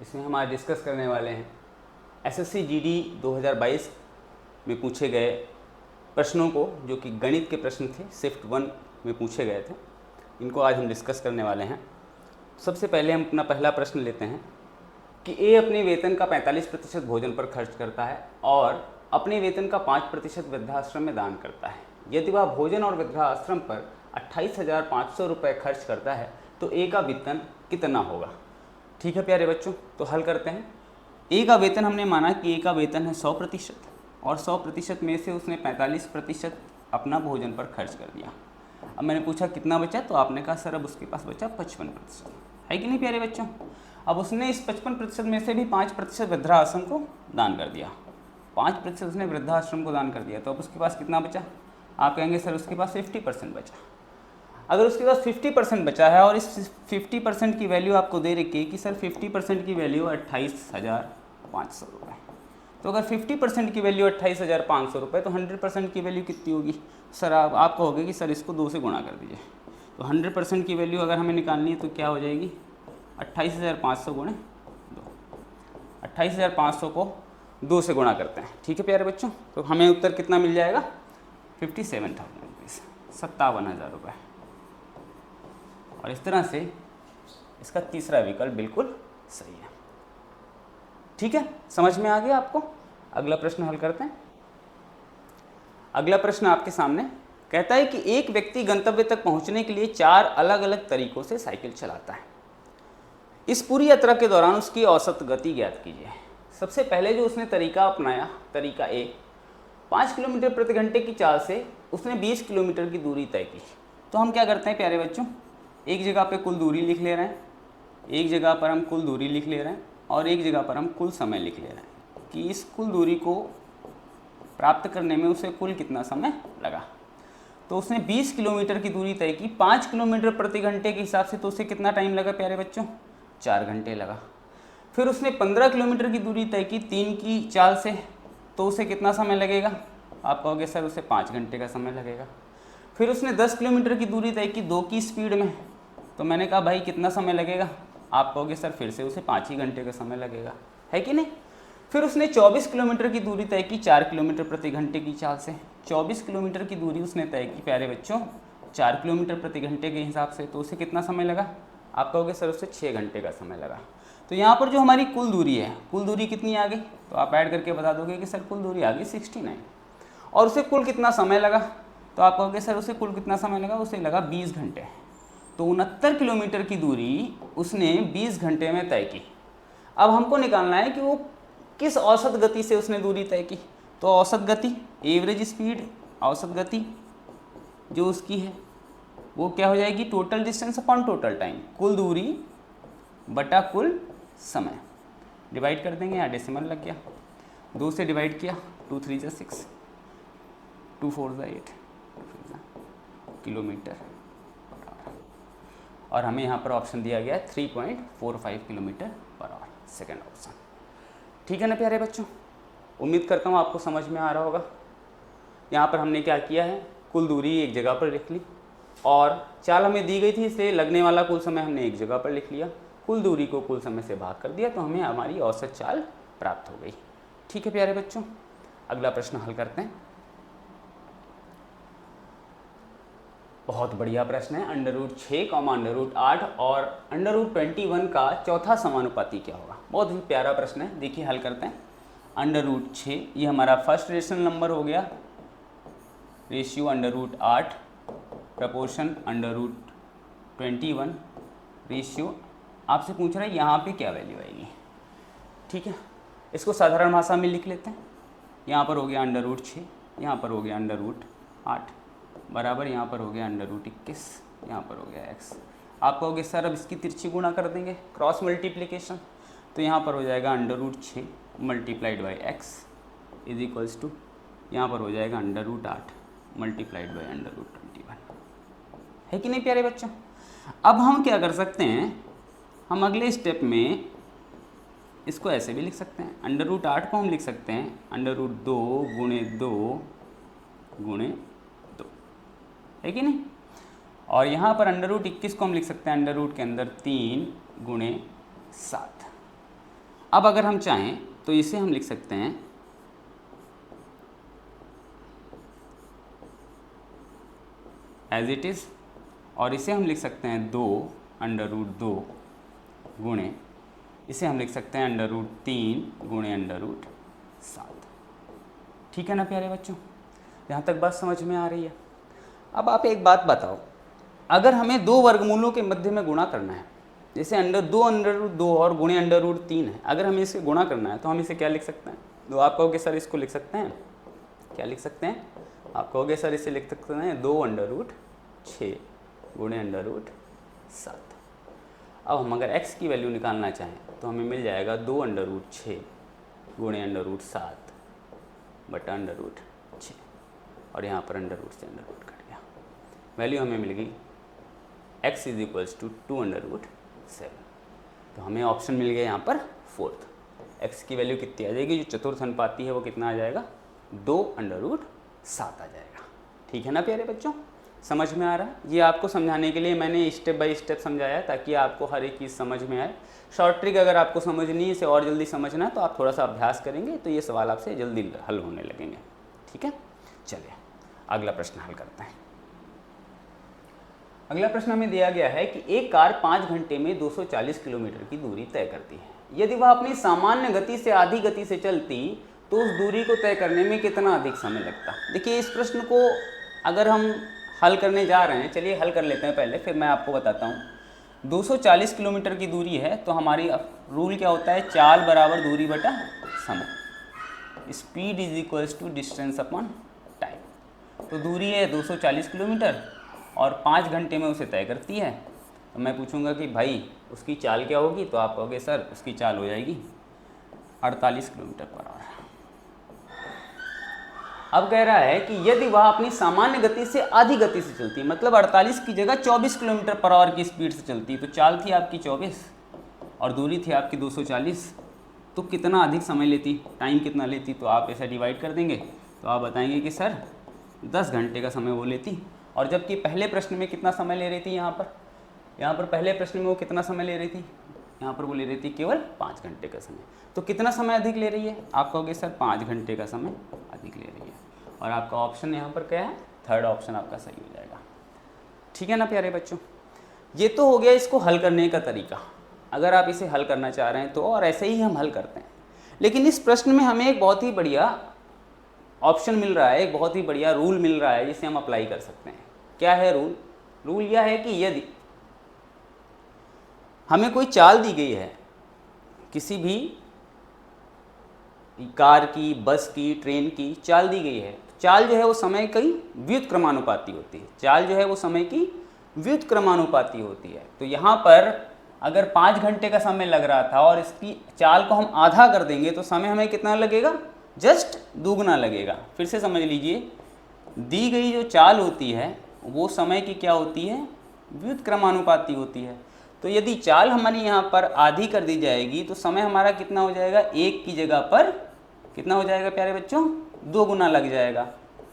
इसमें हम आज डिस्कस करने वाले हैं एसएससी जीडी 2022 में पूछे गए प्रश्नों को, जो कि गणित के प्रश्न थे, शिफ्ट 1 में पूछे गए थे। इनको आज हम डिस्कस करने वाले हैं। सबसे पहले हम अपना पहला प्रश्न लेते हैं कि ए अपने वेतन का 45% भोजन पर खर्च करता है और अपने वेतन का 5% वृद्धाश्रम में दान करता है। यदि वह भोजन और वृद्धाश्रम पर 28,500 रुपये खर्च करता है तो ए का वेतन कितना होगा। ठीक है प्यारे बच्चों, तो हल करते हैं। ए का वेतन हमने माना कि ए का वेतन है 100% और 100% में से उसने 45% अपना भोजन पर खर्च कर दिया। अब मैंने पूछा कितना बचा, तो आपने कहा सर अब उसके पास बचा 55%, है कि नहीं प्यारे बच्चों। अब उसने इस 55% में से भी 5% वृद्धाश्रम को दान कर दिया। 5% उसने वृद्धाश्रम को दान कर दिया, तो अब उसके पास कितना बचा। आप कहेंगे सर उसके पास 50% बचा। अगर उसके पास 50% बचा है और इस 50% की वैल्यू आपको दे रखी है कि सर 50% की वैल्यू 28,500 रुपये, तो अगर 50% की वैल्यू 28,500 रुपये तो 100% की वैल्यू कितनी होगी। सर आप कहोगे कि सर इसको 2 से गुणा कर दीजिए। तो 100% की वैल्यू अगर हमें निकालनी है तो क्या हो जाएगी, 28,500 गुणे 2। 28,500 को 2 से गुणा करते हैं। ठीक है प्यारे बच्चों, तो हमें उत्तर कितना मिल जाएगा, 57,000 रुपीज़, 57,000 रुपये। और इस तरह से इसका तीसरा विकल्प बिल्कुल सही है। ठीक है, समझ में आ गया आपको। अगला प्रश्न हल करते हैं। अगला प्रश्न आपके सामने कहता है कि एक व्यक्ति गंतव्य तक पहुंचने के लिए 4 अलग अलग तरीकों से साइकिल चलाता है। इस पूरी यात्रा के दौरान उसकी औसत गति ज्ञात कीजिए। सबसे पहले जो उसने तरीका अपनाया, तरीका ए, 5 किलोमीटर प्रति घंटे की चाल से उसने 20 किलोमीटर की दूरी तय की। तो हम क्या करते हैं प्यारे बच्चों, एक जगह पे कुल दूरी लिख ले रहे हैं, एक जगह पर हम कुल दूरी लिख ले रहे हैं और एक जगह पर हम कुल समय लिख ले रहे हैं कि इस कुल दूरी को प्राप्त करने में उसे कुल कितना समय लगा। तो उसने 20 किलोमीटर की दूरी तय की, 5 किलोमीटर प्रति घंटे के हिसाब से, तो उसे कितना टाइम लगा प्यारे बच्चों, 4 घंटे लगा। फिर उसने 15 किलोमीटर की दूरी तय की 3 की चाल से, तो उसे कितना समय लगेगा। आप कहोगे सर उसे 5 घंटे का समय लगेगा। फिर उसने 10 किलोमीटर की दूरी तय की 2 की स्पीड में, तो मैंने कहा भाई कितना समय लगेगा। आप कहोगे सर फिर से उसे 5 ही घंटे का समय लगेगा, है कि नहीं। फिर उसने 24 किलोमीटर की दूरी तय की 4 किलोमीटर प्रति घंटे की चाल से। 24 किलोमीटर की दूरी उसने तय की प्यारे बच्चों 4 किलोमीटर प्रति घंटे के हिसाब से, तो उसे कितना समय लगा। आप कहोगे सर उससे 6 घंटे का समय लगा। तो यहाँ पर जो हमारी कुल दूरी है, कुल दूरी कितनी आ गई, तो आप ऐड करके बता दोगे कि सर कुल दूरी आ गई 69। और उसे कुल कितना समय लगा, तो आप कहोगे सर उसे कुल कितना समय लगा, उसे लगा 20 घंटे। तो 69 किलोमीटर की दूरी उसने 20 घंटे में तय की। अब हमको निकालना है कि वो किस औसत गति से उसने दूरी तय की। तो औसत गति, एवरेज स्पीड, औसत गति जो उसकी है वो क्या हो जाएगी, total distance upon total time, कुल दूरी बटा कुल समय। डिवाइड कर देंगे, यहाँ डेसिमल लग गया, 2 से डिवाइड किया, 2 3 जा 6, 2 4 जा 8 किलोमीटर, और हमें यहाँ पर ऑप्शन दिया गया 3.45 kilometre per hour, second option. ठीक है ना प्यारे बच्चों, उम्मीद करता हूँ आपको समझ में आ रहा होगा। यहाँ पर हमने क्या किया है, कुल दूरी एक जगह पर लिख ली और चाल हमें दी गई थी, इसलिए लगने वाला कुल समय हमने एक जगह पर लिख लिया, कुल दूरी को कुल समय से भाग कर दिया, तो हमें हमारी औसत चाल प्राप्त हो गई। ठीक है प्यारे बच्चों, अगला प्रश्न हल करते हैं। बहुत बढ़िया प्रश्न है। √6, √8 और √21 का चौथा समानुपाती क्या होगा। बहुत ही प्यारा प्रश्न है, देखिए हल करते हैं। √6 ये हमारा फर्स्ट रेशनल नंबर हो गया, रेशियो √8 प्रपोर्शन √21 रेशियो। आपसे पूछ रहा है यहाँ पे क्या वैल्यू आएगी। ठीक है, इसको साधारण भाषा में लिख लेते हैं। यहाँ पर हो गया √6, यहाँ पर हो गया √8 बराबर, यहाँ पर हो गया √21, यहाँ पर हो गया x। आप कहोगे सर अब इसकी तिरछी गुणा कर देंगे, क्रॉस मल्टीप्लिकेशन, तो यहाँ पर हो जाएगा √6 multiplied by x is equals to, यहाँ पर हो जाएगा √8 मल्टीप्लाइड बाई √21, है कि नहीं प्यारे बच्चों। अब हम क्या कर सकते हैं, हम अगले स्टेप में इसको ऐसे भी लिख सकते हैं, √8 को हम लिख सकते हैं √2 गुणे 2 गुणे 2, है कि नहीं। और यहाँ पर √21 को हम लिख सकते हैं अंडर रूट के अंदर 3 गुणे 7। अब अगर हम चाहें तो इसे हम लिख सकते हैं एज इट इज़, और इसे हम लिख सकते हैं 2√2 गुणे, इसे हम लिख सकते हैं √3 गुणे √7। ठीक है ना प्यारे बच्चों, यहाँ तक बात समझ में आ रही है। अब आप एक बात बताओ, अगर हमें दो वर्गमूलों के मध्य में गुणा करना है, जैसे √2 और गुणे √3 है, अगर हमें इसे गुणा करना है तो हम इसे क्या लिख सकते हैं? तो आप कहोगे सर इसको लिख सकते हैं, क्या लिख सकते हैं? आप कहोगे सर इसे लिख सकते हैं 2√6 गुणे √7। अब हम अगर x की वैल्यू निकालना चाहें तो हमें मिल जाएगा 2√6 गुणे √7 बटा √6, और यहाँ पर √ से √ कट गया, वैल्यू हमें मिल गई x = 2√7। तो हमें ऑप्शन मिल गया यहाँ पर फोर्थ। x की वैल्यू कितनी आ जाएगी? जो चतुर्थ अनुपाती है वो कितना आ जाएगा? 2√7 आ जाएगा। ठीक है ना प्यारे बच्चों, समझ में आ रहा है? ये आपको समझाने के लिए मैंने स्टेप बाय स्टेप समझाया ताकि आपको हर एक चीज़ समझ में आए। शॉर्ट ट्रिक अगर आपको समझनी है, इसे और जल्दी समझना है तो आप थोड़ा सा अभ्यास करेंगे तो ये सवाल आपसे जल्दी हल होने लगेंगे। ठीक है, चलिए अगला प्रश्न हल करते हैं। अगला प्रश्न हमें दिया गया है कि एक कार 5 घंटे में 240 किलोमीटर की दूरी तय करती है। यदि वह अपनी सामान्य गति से आधी गति से चलती तो उस दूरी को तय करने में कितना अधिक समय लगता? देखिए, इस प्रश्न को अगर हम हल करने जा रहे हैं, चलिए हल कर लेते हैं पहले, फिर मैं आपको बताता हूँ। 240 किलोमीटर की दूरी है तो हमारी रूल क्या होता है? चाल बराबर दूरी बटा समय, स्पीड = डिस्टेंस अपॉन टाइम। तो दूरी है 240 किलोमीटर और 5 घंटे में उसे तय करती है। तो मैं पूछूंगा कि भाई उसकी चाल क्या होगी? तो आप कहोगे सर उसकी चाल हो जाएगी 48 किलोमीटर पर आवर। अब कह रहा है कि यदि वह अपनी सामान्य गति से आधी गति से चलती, मतलब 48 की जगह 24 किलोमीटर पर आवर की स्पीड से चलती, तो चाल थी आपकी 24 और दूरी थी आपकी 240, तो कितना अधिक समय लेती, टाइम कितना लेती? तो आप ऐसा डिवाइड कर देंगे तो आप बताएंगे कि सर 10 घंटे का समय वो लेती। और जबकि पहले प्रश्न में कितना समय ले रही थी? यहाँ पर पहले प्रश्न में वो कितना समय ले रही थी? यहाँ पर वो ले रही थी केवल 5 घंटे का समय। तो कितना समय अधिक ले रही है? आप कहोगे सर 5 घंटे का समय अधिक ले रही है, और आपका ऑप्शन यहाँ पर क्या है? थर्ड ऑप्शन आपका सही हो जाएगा। ठीक है ना प्यारे बच्चों, ये तो हो गया इसको हल करने का तरीका। अगर आप इसे हल करना चाह रहे हैं तो, और ऐसे ही हम हल करते हैं। लेकिन इस प्रश्न में हमें एक बहुत ही बढ़िया ऑप्शन मिल रहा है, एक बहुत ही बढ़िया रूल मिल रहा है जिसे हम अप्लाई कर सकते हैं। क्या है रूल? रूल यह है कि यदि हमें कोई चाल दी गई है, किसी भी कार की, बस की, ट्रेन की चाल दी गई है, चाल जो है वो समय की व्युत्क्रमानुपाती होती है। चाल जो है वो समय की व्युत्क्रमानुपाती होती है। तो यहाँ पर अगर 5 घंटे का समय लग रहा था और इसकी चाल को हम आधा कर देंगे तो समय हमें कितना लगेगा? जस्ट दुगना लगेगा। फिर से समझ लीजिए, दी गई जो चाल होती है वो समय की क्या होती है? व्युत्क्रमानुपाती होती है। तो यदि चाल हमारी यहाँ पर आधी कर दी जाएगी तो समय हमारा कितना हो जाएगा? 1 की जगह पर कितना हो जाएगा प्यारे बच्चों? 2 गुना लग जाएगा,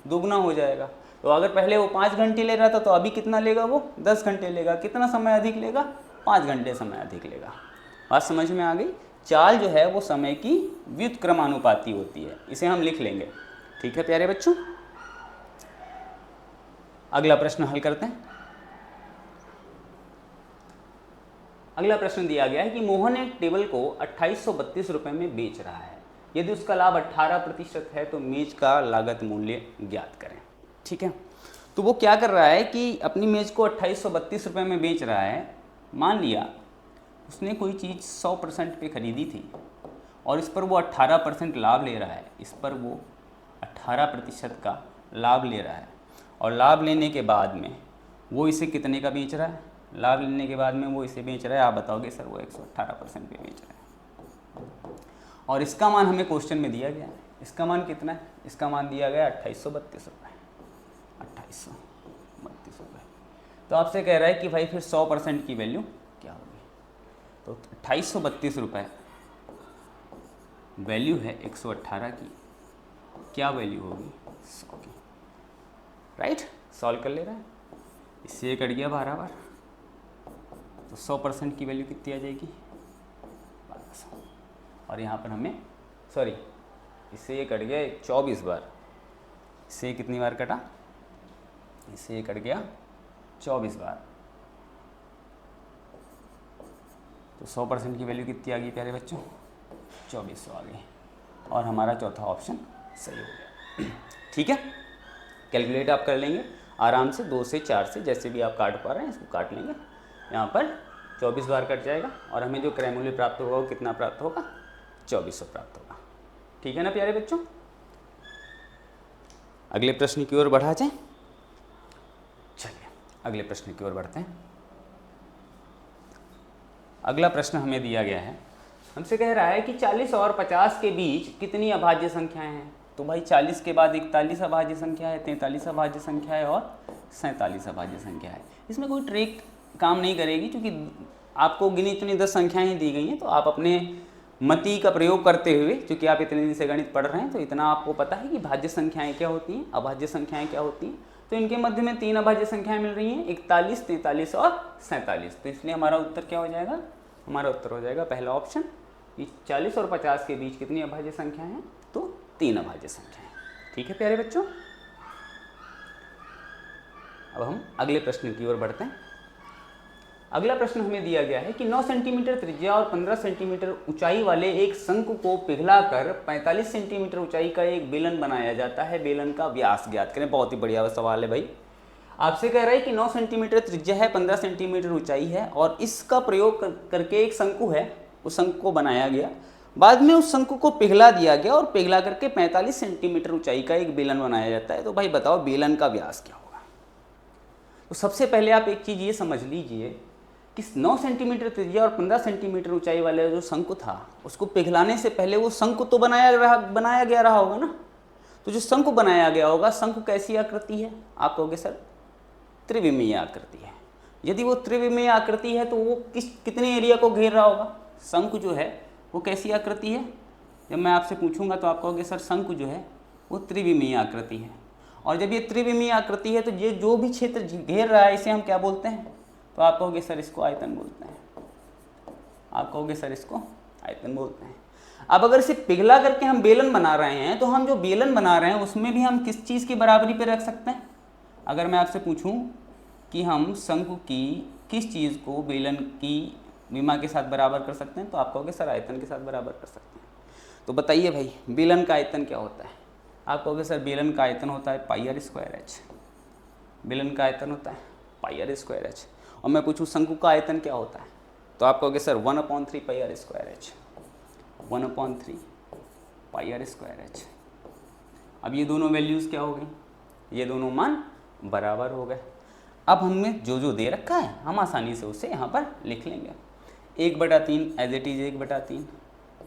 दोगुना हो जाएगा। तो अगर पहले वो 5 घंटे ले रहा था तो अभी कितना लेगा? वो 10 घंटे लेगा। कितना समय अधिक लेगा? 5 घंटे समय अधिक लेगा। बात समझ में आ गई? चाल जो है वो समय की व्युत्क्रमानुपाती होती है, इसे हम लिख लेंगे। ठीक है प्यारे बच्चों, अगला प्रश्न हल करते हैं। अगला प्रश्न दिया गया है कि मोहन एक टेबल को 2832 रुपये में बेच रहा है। यदि उसका लाभ 18% है तो मेज का लागत मूल्य ज्ञात करें। ठीक है, तो वो क्या कर रहा है कि अपनी मेज को 2832 रुपये में बेच रहा है। मान लिया उसने कोई चीज़ 100% पे खरीदी थी और इस पर वो 18% लाभ ले रहा है। इस पर वो 18% का लाभ ले रहा है, और लाभ लेने के बाद में वो इसे कितने का बेच रहा है? लाभ लेने के बाद में वो इसे बेच रहा है, आप बताओगे सर वो 118% पे बेच रहा है, और इसका मान हमें क्वेश्चन में दिया गया है। इसका मान कितना है? इसका मान दिया गया 2832 रुपये। 2832 रुपये। तो आपसे कह रहा है कि भाई फिर 100% की वैल्यू क्या होगी? तो 2832 रुपये वैल्यू है 118 की, क्या वैल्यू होगी? 100 की। राइट, सॉल्व कर ले रहा है, इससे ये कट गया 12 बार, तो 100% की वैल्यू कितनी आ जाएगी? 1200। और यहाँ पर हमें सॉरी इससे ये कट गया 24 बार, इससे कितनी बार कटा, इससे ये कट गया 24 बार। तो 100% की वैल्यू कितनी आ गई प्यारे बच्चों, 2400 आ गई और हमारा चौथा ऑप्शन सही हो गया। ठीक है, कैलकुलेट आप कर लेंगे आराम से, 2 से 4 से जैसे भी आप काट पा रहे हैं इसको काट लेंगे। यहाँ पर 24 बार कट जाएगा और हमें जो क्रय मूल्य प्राप्त होगा वो कितना प्राप्त होगा, 2400 प्राप्त होगा। ठीक है ना प्यारे बच्चों, अगले प्रश्न की ओर बढ़ा जाए। चलिए अगले प्रश्न की ओर बढ़ते हैं। अगला प्रश्न हमें दिया गया है, हमसे कह रहा है कि 40 और 50 के बीच कितनी अभाज्य संख्याएं हैं। तो भाई 40 के बाद 41 अभाज्य संख्या है, 43 अभाज्य संख्या है और 47 अभाज्य संख्या है। इसमें कोई ट्रिक काम नहीं करेगी क्योंकि आपको गिनी चुनी 10 संख्याएं ही दी गई हैं। तो आप अपने मति का प्रयोग करते हुए, क्योंकि आप इतने दिन से गणित पढ़ रहे हैं तो इतना आपको पता है कि भाज्य संख्याएं क्या होती हैं, अभाज्य संख्याएं क्या होती हैं। तो इनके मध्य में 3 अभाज्य संख्याएं मिल रही हैं, 41, 43 और 47। तो इसलिए हमारा उत्तर क्या हो जाएगा, हमारा उत्तर हो जाएगा पहला ऑप्शन। 40 और 50 के बीच कितनी अभाज्य संख्या है, तो 3 अभाज्य संख्या है। ठीक है प्यारे बच्चों, अब हम अगले प्रश्न की ओर बढ़ते हैं। अगला प्रश्न हमें दिया गया है कि 9 सेंटीमीटर त्रिज्या और 15 सेंटीमीटर ऊंचाई वाले एक शंकु को पिघलाकर 45 सेंटीमीटर ऊंचाई का एक बेलन बनाया जाता है, बेलन का व्यास ज्ञात करें। बहुत ही बढ़िया सवाल है भाई, आपसे कह रहा है कि 9 सेंटीमीटर त्रिज्या है, 15 सेंटीमीटर ऊंचाई है और इसका प्रयोग करके एक शंकु है, उस शंकु को बनाया गया, बाद में उस शंकु को पिघला दिया गया और पिघला करके 45 सेंटीमीटर ऊंचाई का एक बेलन बनाया जाता है। तो भाई बताओ बेलन का व्यास क्या होगा। तो सबसे पहले आप एक चीज़ ये समझ लीजिए कि 9 सेंटीमीटर त्रिज्या और 15 सेंटीमीटर ऊंचाई वाले जो शंकु था उसको पिघलाने से पहले वो शंकु तो बनाया गया रहा होगा ना। तो जो शंकु बनाया गया होगा, शंकु कैसी आकृति है, आप कहोगे सर त्रिविमीय आकृति है। यदि वो त्रिविमीय आकृति है तो वो कितने एरिया को घेर रहा होगा। शंकु जो है वो कैसी आकृति है, जब मैं आपसे पूछूंगा तो आप कहोगे सर शंकु जो है वो त्रिविमीय आकृति है। और जब ये त्रिविमीय आकृति है तो ये जो भी क्षेत्र घेर रहा है इसे हम क्या बोलते हैं, तो आप कहोगे सर इसको आयतन बोलते हैं, आप कहोगे सर इसको आयतन बोलते हैं। अब अगर इसे पिघला करके हम बेलन बना रहे हैं तो हम जो बेलन बना रहे हैं उसमें भी हम किस चीज़ की बराबरी पे रख सकते हैं। अगर मैं आपसे पूछूं कि हम शंकु की किस चीज़ को बेलन की विमा के साथ बराबर कर सकते हैं, तो आप कहोगे सर आयतन के साथ बराबर कर सकते हैं। तो बताइए भाई बेलन का आयतन क्या होता है। आप कहोगे सर बेलन का आयतन होता है πr²h, बेलन का आयतन होता है πr²h। और मैं पूछूं शंकु का आयतन क्या होता है, तो आप कहोगे सर 1/3 πr²h, 1/3 πr²h। अब ये दोनों वैल्यूज़ क्या हो गई, ये दोनों मान बराबर हो गए। अब हमें जो दे रखा है हम आसानी से उसे यहाँ पर लिख लेंगे। 1/3 एज इट इज 1/3,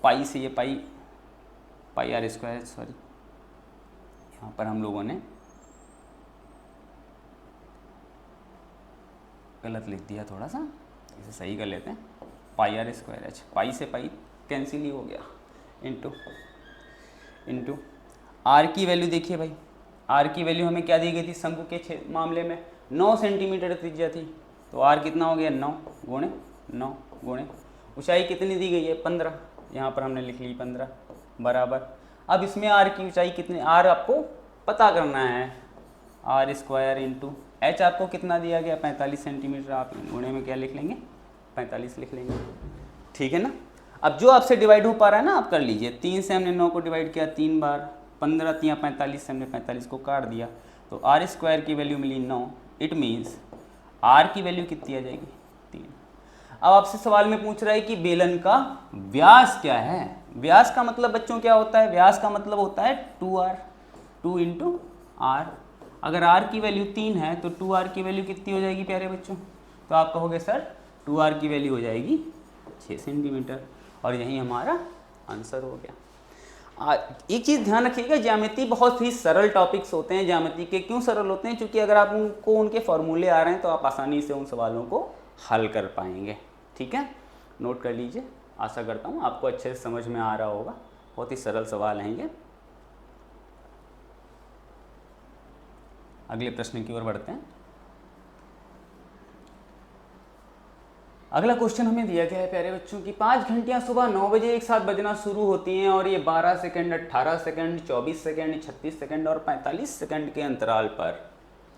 पाई से ये पाई πr², सॉरी यहाँ पर हम लोगों ने गलत लिख दिया, थोड़ा सा इसे सही कर लेते हैं। πr²h, पाई से पाई कैंसिल ही हो गया, इंटू आर की वैल्यू देखिए भाई, आर की वैल्यू हमें क्या दी गई थी शंकु के मामले में 9 सेंटीमीटर त्रिज्या थी, तो आर कितना हो गया 9 गुणे 9 गुणे ऊंचाई कितनी दी गई है 15, यहाँ पर हमने लिख ली 15 बराबर। अब इसमें आर की ऊंचाई कितनी, आर आपको पता करना है, r² इंटू एच आपको कितना दिया गया 45 सेंटीमीटर, आप गुणे में क्या लिख लेंगे 45 लिख लेंगे। ठीक है ना। अब जो आपसे डिवाइड हो पा रहा है ना आप कर लीजिए। 3 से हमने 9 को डिवाइड किया 3 बार, 15 3 45 से हमने 45 को काट दिया, तो r² की वैल्यू मिली 9। इट मीन्स r की वैल्यू कितनी आ जाएगी 3। अब आपसे सवाल में पूछ रहा है कि बेलन का व्यास क्या है। व्यास का मतलब बच्चों क्या होता है, व्यास का मतलब होता है 2r, 2 इंटू r। अगर r की वैल्यू 3 है तो 2r की वैल्यू कितनी हो जाएगी प्यारे बच्चों, तो आप कहोगे सर 2r की वैल्यू हो जाएगी 6 सेंटीमीटर और यही हमारा आंसर हो गया। एक चीज़ ध्यान रखिएगा, ज्यामिति बहुत ही सरल टॉपिक्स होते हैं। ज्यामिति के क्यों सरल होते हैं, क्योंकि अगर आप उनको उनके फॉर्मूले आ रहे हैं तो आप आसानी से उन सवालों को हल कर पाएंगे। ठीक है, नोट कर लीजिए। आशा करता हूँ आपको अच्छे से समझ में आ रहा होगा, बहुत ही सरल सवाल हैं ये। अगले प्रश्न की ओर बढ़ते हैं। अगला क्वेश्चन हमें दिया गया है प्यारे बच्चों की 5 घंटियां सुबह 9 बजे एक साथ बजना शुरू होती हैं और ये 12 सेकंड, 18 सेकंड, 24 सेकंड, 36 सेकंड और 45 सेकंड के अंतराल पर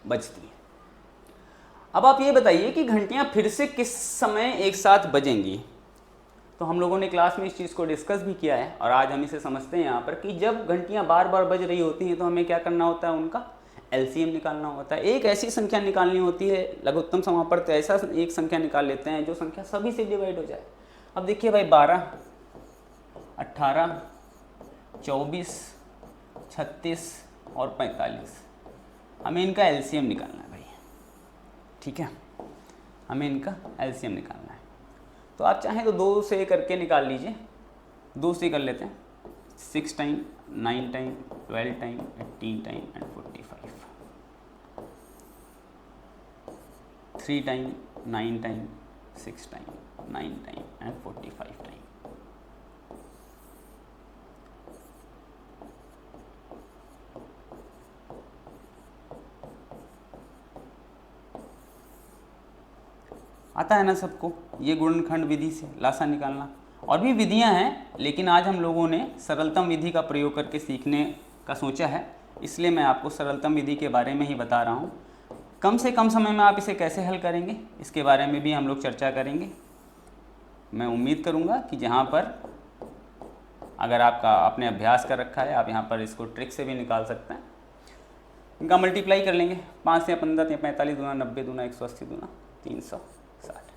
बजती हैं। अब आप ये बताइए कि घंटियां फिर से किस समय एक साथ बजेंगी। तो हम लोगों ने क्लास में इस चीज़ को डिस्कस भी किया है और आज हम इसे समझते हैं यहाँ पर कि जब घंटियाँ बार बार बज रही होती हैं तो हमें क्या करना होता है, उनका एलसीएम निकालना होता है। एक ऐसी संख्या निकालनी होती है, लघुत्तम समापन तो ऐसा एक संख्या निकाल लेते हैं जो संख्या सभी से डिवाइड हो जाए। अब देखिए भाई 12, 18, 24, 36 और 45, हमें इनका एलसीएम निकालना है भाई, ठीक है, हमें इनका एलसीएम निकालना है। तो आप चाहें तो 2 से करके निकाल लीजिए, 2 से कर लेते हैं, 6 time, 9 time, 12 time, 18 time and 45, 3 time, 9 time, 6 time, 9 time and 45 time. आता है ना सबको ये गुणनखंड विधि से लासा निकालना। और भी विधियां हैं लेकिन आज हम लोगों ने सरलतम विधि का प्रयोग करके सीखने का सोचा है, इसलिए मैं आपको सरलतम विधि के बारे में ही बता रहा हूँ। कम से कम समय में आप इसे कैसे हल करेंगे इसके बारे में भी हम लोग चर्चा करेंगे। मैं उम्मीद करूँगा कि जहाँ पर अगर आपका आपने अभ्यास कर रखा है आप यहाँ पर इसको ट्रिक से भी निकाल सकते हैं। इनका मल्टीप्लाई कर लेंगे, 5 से 15 या 45 दूना 90 दूना 180 दूना 360।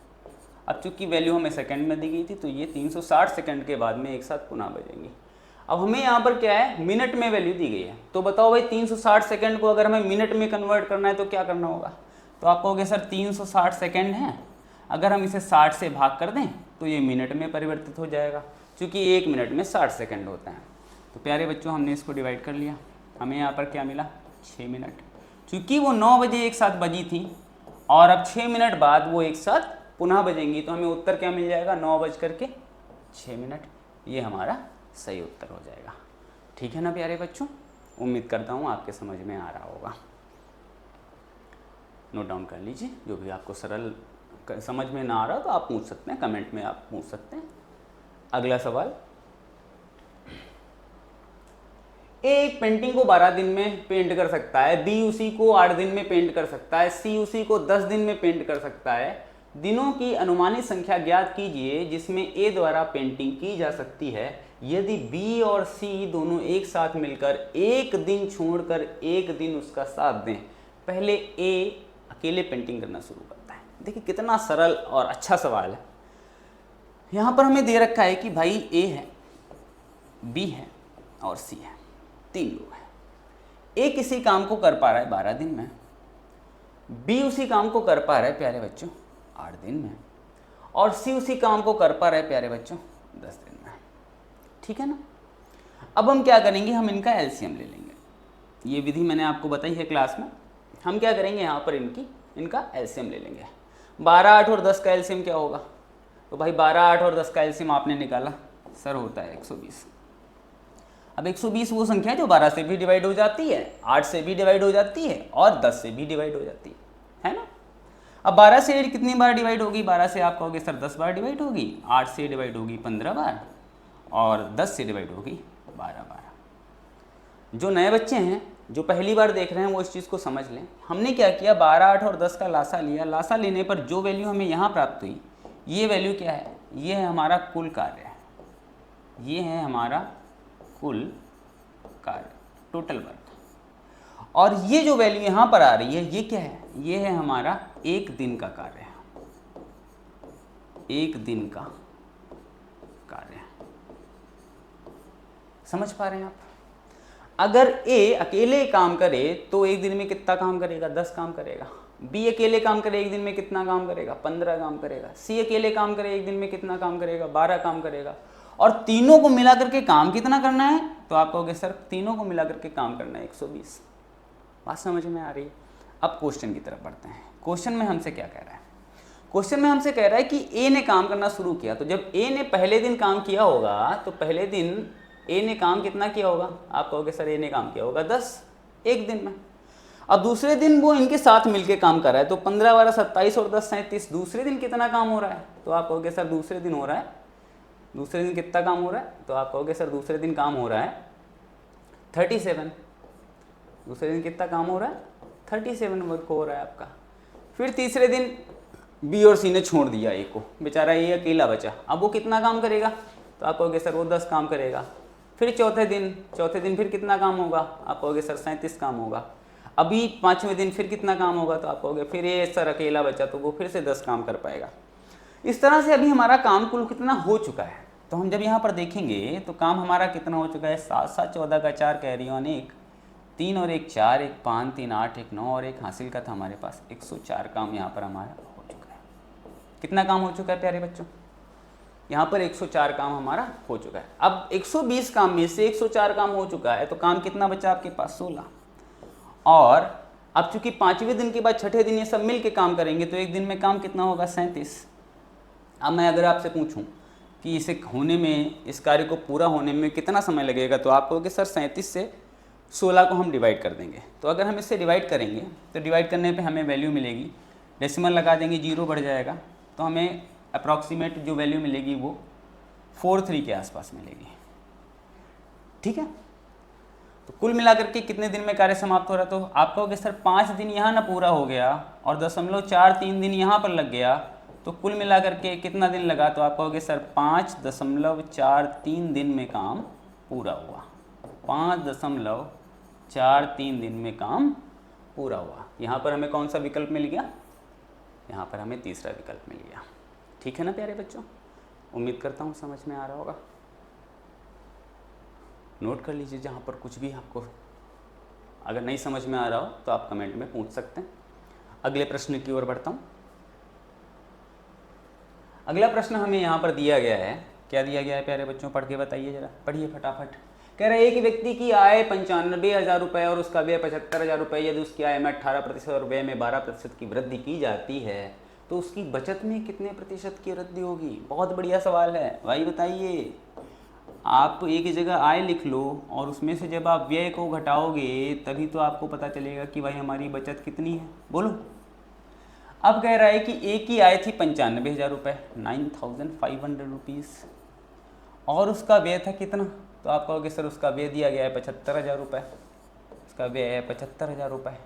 अब चूंकि वैल्यू हमें सेकंड में दी गई थी तो ये 360 सेकंड के बाद में एक साथ पुनः बजेंगी। अब हमें यहाँ पर क्या है, मिनट में वैल्यू दी गई है। तो बताओ भाई 360 सेकंड को अगर हमें मिनट में कन्वर्ट करना है तो क्या करना होगा। तो आप कहोगे सर 360 सेकंड है, अगर हम इसे 60 से भाग कर दें तो ये मिनट में परिवर्तित हो जाएगा, क्योंकि 1 मिनट में 60 सेकंड होता है। तो प्यारे बच्चों हमने इसको डिवाइड कर लिया, हमें यहाँ पर क्या मिला 6 मिनट। चूँकि वो 9 बजे एक साथ बजी थी और अब 6 मिनट बाद वो एक साथ पुनः बजेंगी, तो हमें उत्तर क्या मिल जाएगा 9:06। ये हमारा सही उत्तर हो जाएगा। ठीक है ना प्यारे बच्चों, उम्मीद करता हूँ आपके समझ में आ रहा होगा। नोट डाउन कर लीजिए, जो भी आपको सरल समझ में ना आ रहा तो आप पूछ सकते हैं, कमेंट में आप पूछ सकते हैं। अगला सवाल, ए एक पेंटिंग को 12 दिन में पेंट कर सकता है, बी उसी को 8 दिन में पेंट कर सकता है, सी उसी को 10 दिन में पेंट कर सकता है। दिनों की अनुमानित संख्या ज्ञात कीजिए जिसमें ए द्वारा पेंटिंग की जा सकती है यदि बी और सी दोनों एक साथ मिलकर एक दिन छोड़कर एक दिन उसका साथ दें। पहले ए अकेले पेंटिंग करना शुरू करता है। देखिए कितना सरल और अच्छा सवाल है। यहाँ पर हमें दे रखा है कि भाई ए है, बी है और सी है, 3 लोग हैं। ए किसी काम को कर पा रहा है 12 दिन में, बी उसी काम को कर पा रहा है प्यारे बच्चों 8 दिन में, और सी उसी काम को कर पा रहे प्यारे बच्चों 10 दिन में। ठीक है ना। अब हम क्या करेंगे, हम इनका एलसीएम ले लेंगे। ये विधि मैंने आपको बताई है क्लास में। हम क्या करेंगे, यहाँ पर इनका एलसीएम ले लेंगे। 12, 8 और 10 का एलसीएम क्या होगा। तो भाई 12, 8 और 10 का एलसीएम आपने निकाला, सर होता है 120। अब 120 वो संख्या है जो 12 से भी डिवाइड हो जाती है, 8 से भी डिवाइड हो जाती है और 10 से भी डिवाइड हो जाती है ना। अब 12 से कितनी बार डिवाइड होगी, 12 से आप कहोगे सर 10 बार डिवाइड होगी, 8 से डिवाइड होगी 15 बार और 10 से डिवाइड होगी 12 बार। जो नए बच्चे हैं जो पहली बार देख रहे हैं वो इस चीज़ को समझ लें। हमने क्या किया, 12, 8 और 10 का लासा लिया। लासा लेने पर जो वैल्यू हमें यहाँ प्राप्त हुई, ये वैल्यू क्या है, ये है हमारा कुल कार्य, ये है हमारा कुल कार्य, टोटल वर्क। और ये जो वैल्यू यहाँ पर आ रही है ये क्या है, ये है हमारा 1 दिन का कार्य, 1 दिन का कार्य। समझ पा रहे हैं आप। अगर ए अकेले काम करे तो 1 दिन में कितना काम करेगा, 10 काम करेगा। बी अकेले काम करे 1 दिन में कितना काम करेगा, 15 काम करेगा। सी अकेले काम करे 1 दिन में कितना काम करेगा, 12 काम करेगा। और तीनों को मिला करके काम कितना करना है, तो आप कहोगे सर तीनों को मिला करके काम करना है 120। बात समझ में आ रही है। अब क्वेश्चन की तरफ बढ़ते हैं। क्वेश्चन में हमसे क्या कह रहा है, क्वेश्चन में हमसे कह रहा है कि ए ने काम करना शुरू किया। तो जब ए ने पहले दिन काम किया होगा तो पहले दिन ए ने काम कितना किया होगा, आप कहोगे सर ए ने काम किया होगा 10 1 दिन में। अब दूसरे दिन वो इनके साथ मिलके काम कर रहा है, तो 15, 12, 27 और 10, 37, दूसरे दिन कितना काम हो रहा है? तो आप कहोगे सर दूसरे दिन हो रहा है, दूसरे दिन कितना काम हो रहा है? तो आप कहोगे सर दूसरे दिन काम हो रहा है 37। दूसरे दिन कितना काम हो रहा है? 37 वर्क हो रहा है आपका। फिर तीसरे दिन बी और सी ने छोड़ दिया ए को, बेचारा ये अकेला बचा, अब वो कितना काम करेगा? तो आप कहोगे सर वो 10 काम करेगा। फिर चौथे दिन फिर कितना काम होगा? आप कहोगे सर 37 काम होगा। अभी पाँचवें दिन फिर कितना काम होगा? तो आप कहोगे फिर ये सर अकेला बचा, तो वो फिर से 10 काम कर पाएगा। इस तरह से अभी हमारा काम कुल कितना हो चुका है? तो हम जब यहाँ पर देखेंगे तो काम हमारा कितना हो चुका है? 7, 7, 14 का 4 कैरी ऑन 1, 3 और 1 4, 1 5, 3 8, 1 9 और 1 हासिल का था हमारे पास। 104 काम यहाँ पर हमारा हो चुका है। कितना काम हो चुका है प्यारे बच्चों? यहाँ पर 104 काम हमारा हो चुका है। अब 120 काम में से 104 काम हो चुका है, तो काम कितना बचा आपके पास? 16। और अब चूंकि 5वें दिन के बाद 6ठे दिन ये सब मिल के काम करेंगे, तो एक दिन में काम कितना होगा? 37। अब मैं अगर आपसे पूछूं कि इसे होने में, इस कार्य को पूरा होने में कितना समय लगेगा, तो आप कहोगे सर 37 से 16 को हम डिवाइड कर देंगे। तो अगर हम इससे डिवाइड करेंगे तो डिवाइड करने पे हमें वैल्यू मिलेगी, डेसिमल लगा देंगे, 0 बढ़ जाएगा, तो हमें अप्रॉक्सीमेट जो वैल्यू मिलेगी वो 43 के आसपास मिलेगी। ठीक है, तो कुल मिलाकर के कितने दिन में कार्य समाप्त हो रहा है? तो आप कहोगे सर 5 दिन यहाँ ना पूरा हो गया और 0.43 दिन यहाँ पर लग गया, तो कुल मिलाकर के कितना दिन लगा? तो आप कहोगे सर 5.43 दिन में काम पूरा हुआ। 5.43 दिन में काम पूरा हुआ। यहाँ पर हमें कौन सा विकल्प मिल गया? यहाँ पर हमें तीसरा विकल्प मिल गया। ठीक है ना प्यारे बच्चों, उम्मीद करता हूँ समझ में आ रहा होगा। नोट कर लीजिए जहाँ पर कुछ भी आपको अगर नहीं समझ में आ रहा हो तो आप कमेंट में पूछ सकते हैं। अगले प्रश्न की ओर बढ़ता हूँ। अगला प्रश्न हमें यहाँ पर दिया गया है। क्या दिया गया है प्यारे बच्चों? पढ़ के बताइए जरा, पढ़िए फटाफट। कह रहा है एक व्यक्ति की आय 95,000 रुपये और उसका व्यय 75,000 रुपये। यदि उसकी आय में 18% और व्यय में 12% की वृद्धि की जाती है तो उसकी बचत में कितने प्रतिशत की वृद्धि होगी? बहुत बढ़िया सवाल है भाई, बताइए। आप एक जगह आय लिख लो और उसमें से जब आप व्यय को घटाओगे तभी तो आपको पता चलेगा कि भाई हमारी बचत कितनी है। बोलो। अब कह रहा है कि एक की आय थी 95,000 रुपये, 9,500 रुपीज़, और उसका व्यय था कितना? तो आप कहोगे सर उसका व्यय दिया गया है 75,000 रुपये, उसका व्यय है 75,000 रुपये,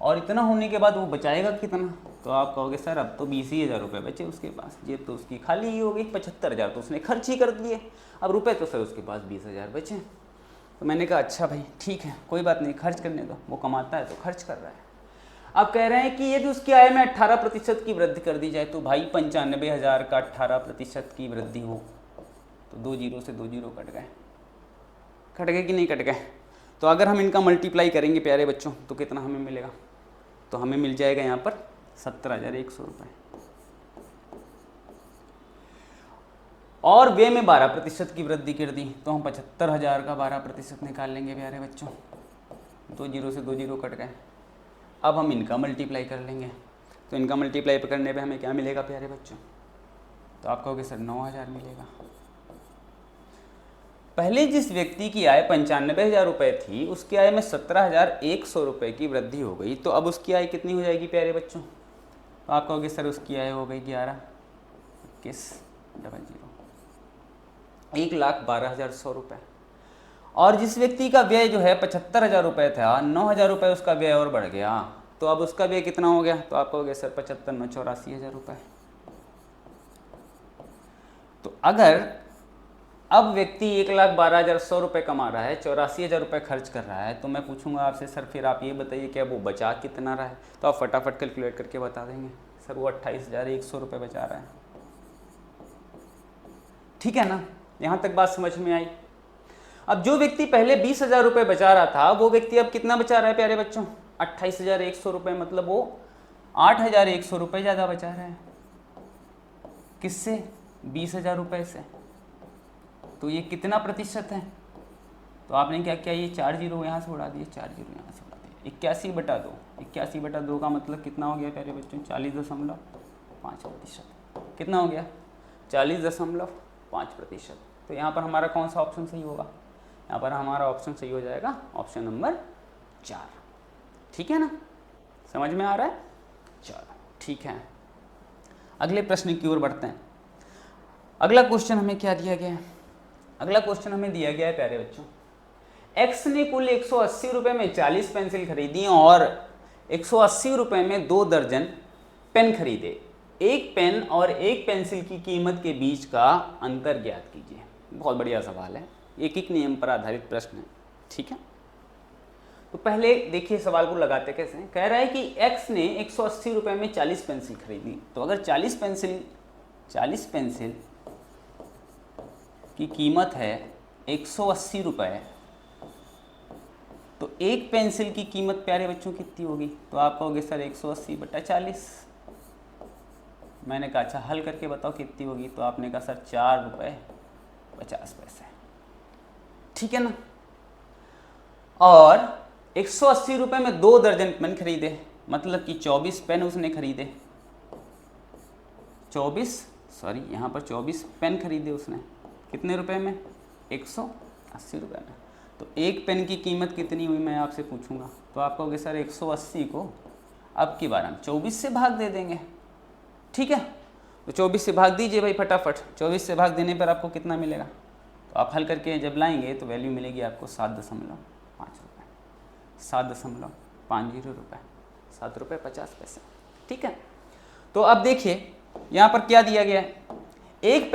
और इतना होने के बाद वो बचाएगा कितना? तो आप कहोगे सर अब तो 20,000 रुपये बचे उसके पास, जेब तो उसकी खाली ही हो गई, 75,000 तो उसने खर्च ही कर दिए, अब रुपये तो सर उसके पास 20,000 बचे। तो मैंने कहा अच्छा भाई ठीक है, कोई बात नहीं, खर्च करने दो, वो कमाता है तो खर्च कर रहा है। अब कह रहे हैं कि यदि उसकी आय में 18% की वृद्धि कर दी जाए, तो भाई 95,000 का 18% की वृद्धि हो तो 2 जीरो से 2 जीरो कट गए, कट गए कि नहीं कट गए? तो अगर हम इनका मल्टीप्लाई करेंगे प्यारे बच्चों तो कितना हमें मिलेगा? तो हमें मिल जाएगा यहाँ पर 17,100 रुपये। और व्यय में 12% की वृद्धि कर दी तो हम 75,000 का 12% निकाल लेंगे प्यारे बच्चों। 2 जीरो से 2 जीरो कट गए। अब हम इनका मल्टीप्लाई कर लेंगे, तो इनका मल्टीप्लाई करने पे हमें क्या मिलेगा प्यारे बच्चों? तो आप कहोगे सर 9,000 मिलेगा। पहले जिस व्यक्ति की आय 95,000 रुपये थी उसकी आय में 17,100 रुपये की वृद्धि हो गई, तो अब उसकी आय कितनी हो जाएगी प्यारे बच्चों? तो आप कहोगे सर उसकी आय हो गई 11,21,00, 1,12,100 रुपये। और जिस व्यक्ति का व्यय जो है 75,000 रुपये था, 9,000 रुपये उसका व्यय और बढ़ गया, तो अब उसका व्यय कितना हो गया? तो आप कहोगे सर 75, 9, 84,000 रुपये। तो अगर अब व्यक्ति 1,12,100 रुपये कमा रहा है, 84,000 रुपये खर्च कर रहा है, तो मैं पूछूंगा आपसे सर फिर आप ये बताइए क्या वो बचा कितना रहा है? तो आप फटाफट कैलकुलेट करके बता देंगे सर वो 28,100 रुपये बचा रहा है। ठीक है ना, यहाँ तक बात समझ में आई। अब जो व्यक्ति पहले 20,000 रुपये बचा रहा था वो व्यक्ति अब कितना बचा रहा है प्यारे बच्चों? 28,100 रुपये, मतलब वो 8,100 रुपये ज़्यादा बचा रहा है। किससे? 20,000 रुपये से। तो ये कितना प्रतिशत है? तो आपने क्या किया, ये 4 जीरो यहाँ से उड़ा दिए, 4 जीरो यहाँ से उड़ा दिए, 81/2। 81/2 का मतलब कितना हो गया प्यारे बच्चों? 40.5%। कितना हो गया? 40.5%। तो यहाँ पर हमारा कौन सा ऑप्शन सही होगा? यहाँ पर हमारा ऑप्शन सही हो जाएगा ऑप्शन नंबर 4। ठीक है ना, समझ में आ रहा है? चलो ठीक है, अगले प्रश्न की ओर बढ़ते हैं। अगला क्वेश्चन हमें क्या दिया गया है? अगला क्वेश्चन हमें दिया गया है प्यारे बच्चों, एक्स ने कुल 180 रुपये में 40 पेंसिल खरीदी और 180 रुपये में 2 दर्जन पेन खरीदे। एक पेन और एक पेंसिल की कीमत के बीच का अंतर ज्ञात कीजिए। बहुत बढ़िया सवाल है, एक नियम पर आधारित प्रश्न है। ठीक है, तो पहले देखिए सवाल को लगाते कैसे हैं। कह रहा है कि x ने 180 रुपये में 40 पेंसिल खरीदी। तो अगर 40 पेंसिल की कीमत है 180 रुपये, तो एक पेंसिल की कीमत प्यारे बच्चों कितनी होगी? तो आप कहोगे सर 180/40। मैंने कहा अच्छा हल करके बताओ कितनी होगी? तो आपने कहा सर 4.50 रुपये। ठीक है ना, और 180 रुपये में 2 दर्जन पेन खरीदे, मतलब कि 24 पेन उसने खरीदे। 24 पेन खरीदे उसने। कितने रुपए में? 180 रुपये में। तो एक पेन की कीमत कितनी हुई मैं आपसे पूछूंगा, तो आप कहोगे सर 180 को अब की बार हम 24 से भाग दे देंगे। ठीक है, तो 24 से भाग दीजिए भाई फटाफट। 24 से भाग देने पर आपको कितना मिलेगा? तो आप हल करके जब लाएंगे तो वैल्यू मिलेगी आपको 7.5 रुपये। 7.50 रुपये, 7.50 रुपये। ठीक है, तो अब देखिए यहाँ पर क्या दिया गया है। एक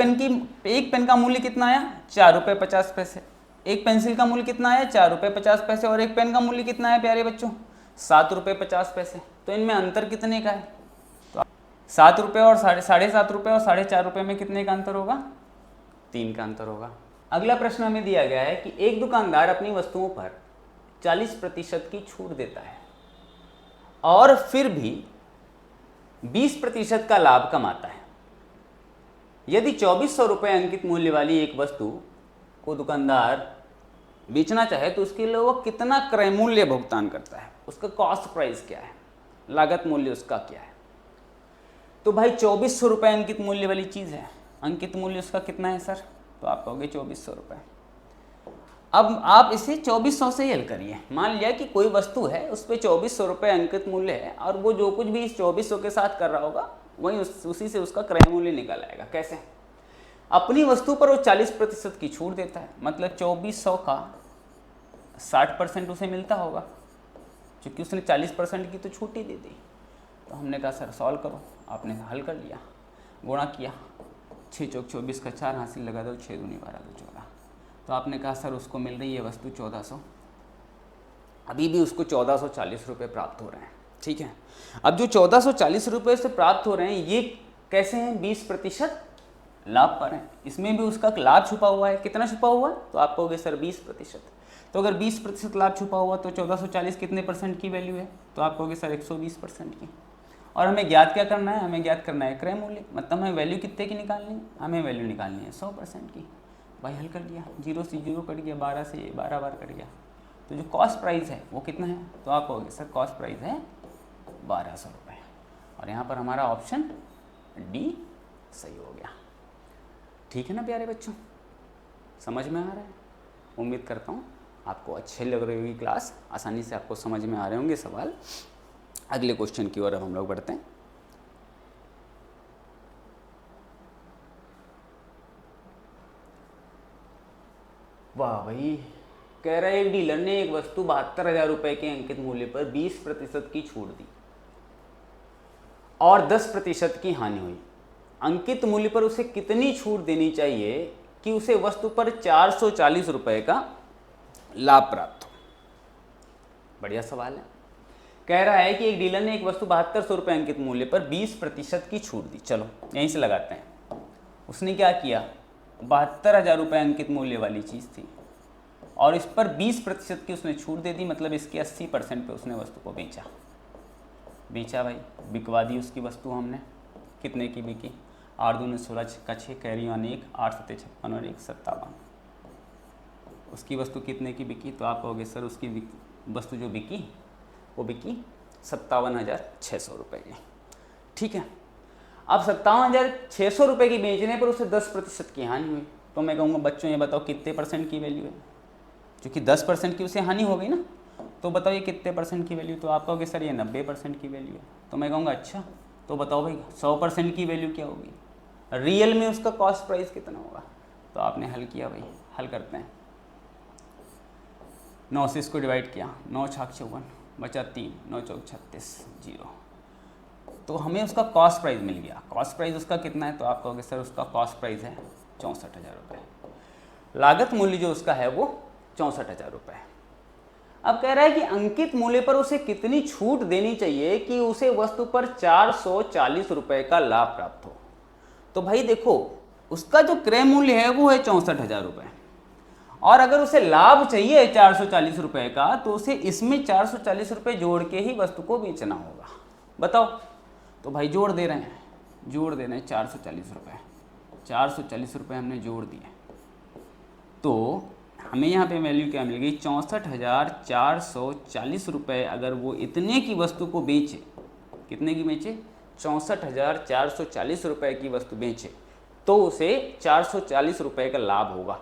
पेन का मूल्य कितना आया? 4.50 रुपये। एक पेंसिल का मूल्य कितना आया? 4.50 रुपये। और एक पेन का मूल्य कितना है प्यारे बच्चों? 7.50 रुपये। तो इनमें अंतर कितने का है? तो 7 रुपये और 7.5 रुपये और 4.5 रुपये में कितने का अंतर होगा? 3 का अंतर होगा। अगला प्रश्न हमें दिया गया है कि एक दुकानदार अपनी वस्तुओं पर 40% की छूट देता है और फिर भी 20% का लाभ कमाता है। यदि 2400 रुपये अंकित मूल्य वाली एक वस्तु को दुकानदार बेचना चाहे तो उसके लिए वो कितना क्रय मूल्य भुगतान करता है? उसका कॉस्ट प्राइस क्या है? लागत मूल्य उसका क्या है? तो भाई 2400 रुपये अंकित मूल्य वाली चीज़ है, अंकित मूल्य उसका कितना है सर? तो आप कहोगे 2400 रुपये। अब आप इसे 2400 से हल करिए। मान लिया कि कोई वस्तु है, उस पर 2400 रुपये अंकित मूल्य है और वो जो कुछ भी इस 2400 के साथ कर रहा होगा वही उसी से उसका क्रय मूल्य निकल आएगा। कैसे? अपनी वस्तु पर वो 40% की छूट देता है, मतलब 2400 का 60% उसे मिलता होगा, क्योंकि उसने 40% की तो छूट ही दे दी। तो हमने कहा सर सॉल्व करो। आपने हल कर लिया, गुणा किया, 6 चौक 24 का 4 हासिल लगा दो, 6 दूनी 12 दो 14। तो आपने कहा सर उसको मिल रही है वस्तु 1400, अभी भी उसको 1440 रुपये प्राप्त हो रहे हैं। ठीक है, अब जो 1440 रुपये से प्राप्त हो रहे हैं ये कैसे हैं? 20% लाभ पर हैं। इसमें भी उसका लाभ छुपा हुआ है। कितना छुपा हुआ है? तो आप कहोगे सर 20%। तो अगर 20% लाभ छुपा हुआ तो 1440 कितने परसेंट की वैल्यू है? तो आप कहोगे सर 120% की। और हमें ज्ञात क्या करना है? हमें ज्ञात करना है क्रय मूल्य, मतलब हमें वैल्यू कितने की निकालनी है? हमें वैल्यू निकालनी है 100% की। भाई हल कर लिया, 0 से 0 कट गया, 12 से 12 बार कट गया। तो जो कॉस्ट प्राइस है वो कितना है? तो आप कहोगे सर कॉस्ट प्राइस है 1200 रुपये। और यहाँ पर हमारा ऑप्शन डी सही हो गया। ठीक है ना प्यारे बच्चों, समझ में आ रहा है? उम्मीद करता हूँ आपको अच्छे लग रही होगी क्लास, आसानी से आपको समझ में आ रहे होंगे सवाल। अगले क्वेश्चन की ओर अब हम लोग बढ़ते हैं। वाह भाई, कह रहा है एक डीलर ने एक वस्तु 72,000 रुपये के अंकित मूल्य पर 20% की छूट दी और 10% की हानि हुई। अंकित मूल्य पर उसे कितनी छूट देनी चाहिए कि उसे वस्तु पर 440 रुपये का लाभ प्राप्त हो? बढ़िया सवाल है। कह रहा है कि एक डीलर ने एक वस्तु 7200 रुपये अंकित मूल्य पर 20% की छूट दी। चलो यहीं से लगाते हैं। उसने क्या किया? 72,000 रुपये अंकित मूल्य वाली चीज़ थी और इस पर 20% की उसने छूट दे दी, मतलब इसके 80% पे उसने वस्तु को बेचा भाई, बिकवा दी उसकी वस्तु हमने। कितने की बिकी? 8 दूनी 16 का 6 कैरी ऑन 1, 8 सत्ते 56 और 1 57। उसकी वस्तु कितने की बिकी? तो आप कहोगे सर उसकी वस्तु जो बिकी वो बिकी 57,600 रुपये की। ठीक है, अब 57,600 रुपये की बेचने पर उसे 10% की हानि हुई। तो मैं कहूँगा बच्चों ये बताओ कितने परसेंट की वैल्यू है? क्योंकि 10% की उसे हानि हो गई ना, तो बताओ ये कितने परसेंट की वैल्यू, तो आप कहोगे सर ये 90% की वैल्यू है, तो मैं कहूँगा अच्छा तो बताओ भाई 100% की वैल्यू क्या होगी, रियल में उसका कॉस्ट प्राइस कितना होगा। तो आपने हल किया भाई, हल करते हैं। 9 से इसको डिवाइड किया, 9 छाक 54 बचा 3, 9 चौक 36 0, तो हमें उसका कॉस्ट प्राइस मिल गया। कॉस्ट प्राइस उसका कितना है, तो आप कहोगे सर उसका कॉस्ट प्राइस है 64,000 रुपये, लागत मूल्य जो उसका है वो 64,000 रुपये है। अब कह रहा है कि अंकित मूल्य पर उसे कितनी छूट देनी चाहिए कि उसे वस्तु पर 440 रुपये का लाभ प्राप्त हो। तो भाई देखो उसका जो क्रय मूल्य है वो है 64,000 रुपये, और अगर उसे लाभ चाहिए 440 रुपये का तो उसे इसमें 440 रुपये जोड़ के ही वस्तु को बेचना होगा। बताओ, तो भाई जोड़ दे रहे हैं 440 रुपये, 440 रुपये हमने जोड़ दिए, तो हमें यहाँ पे वैल्यू क्या मिल गई, 64,440 रुपये। अगर वो इतने की वस्तु को बेचे, कितने की बेचे, 64,440 रुपये की वस्तु बेचे, तो उसे 440 रुपये का लाभ होगा।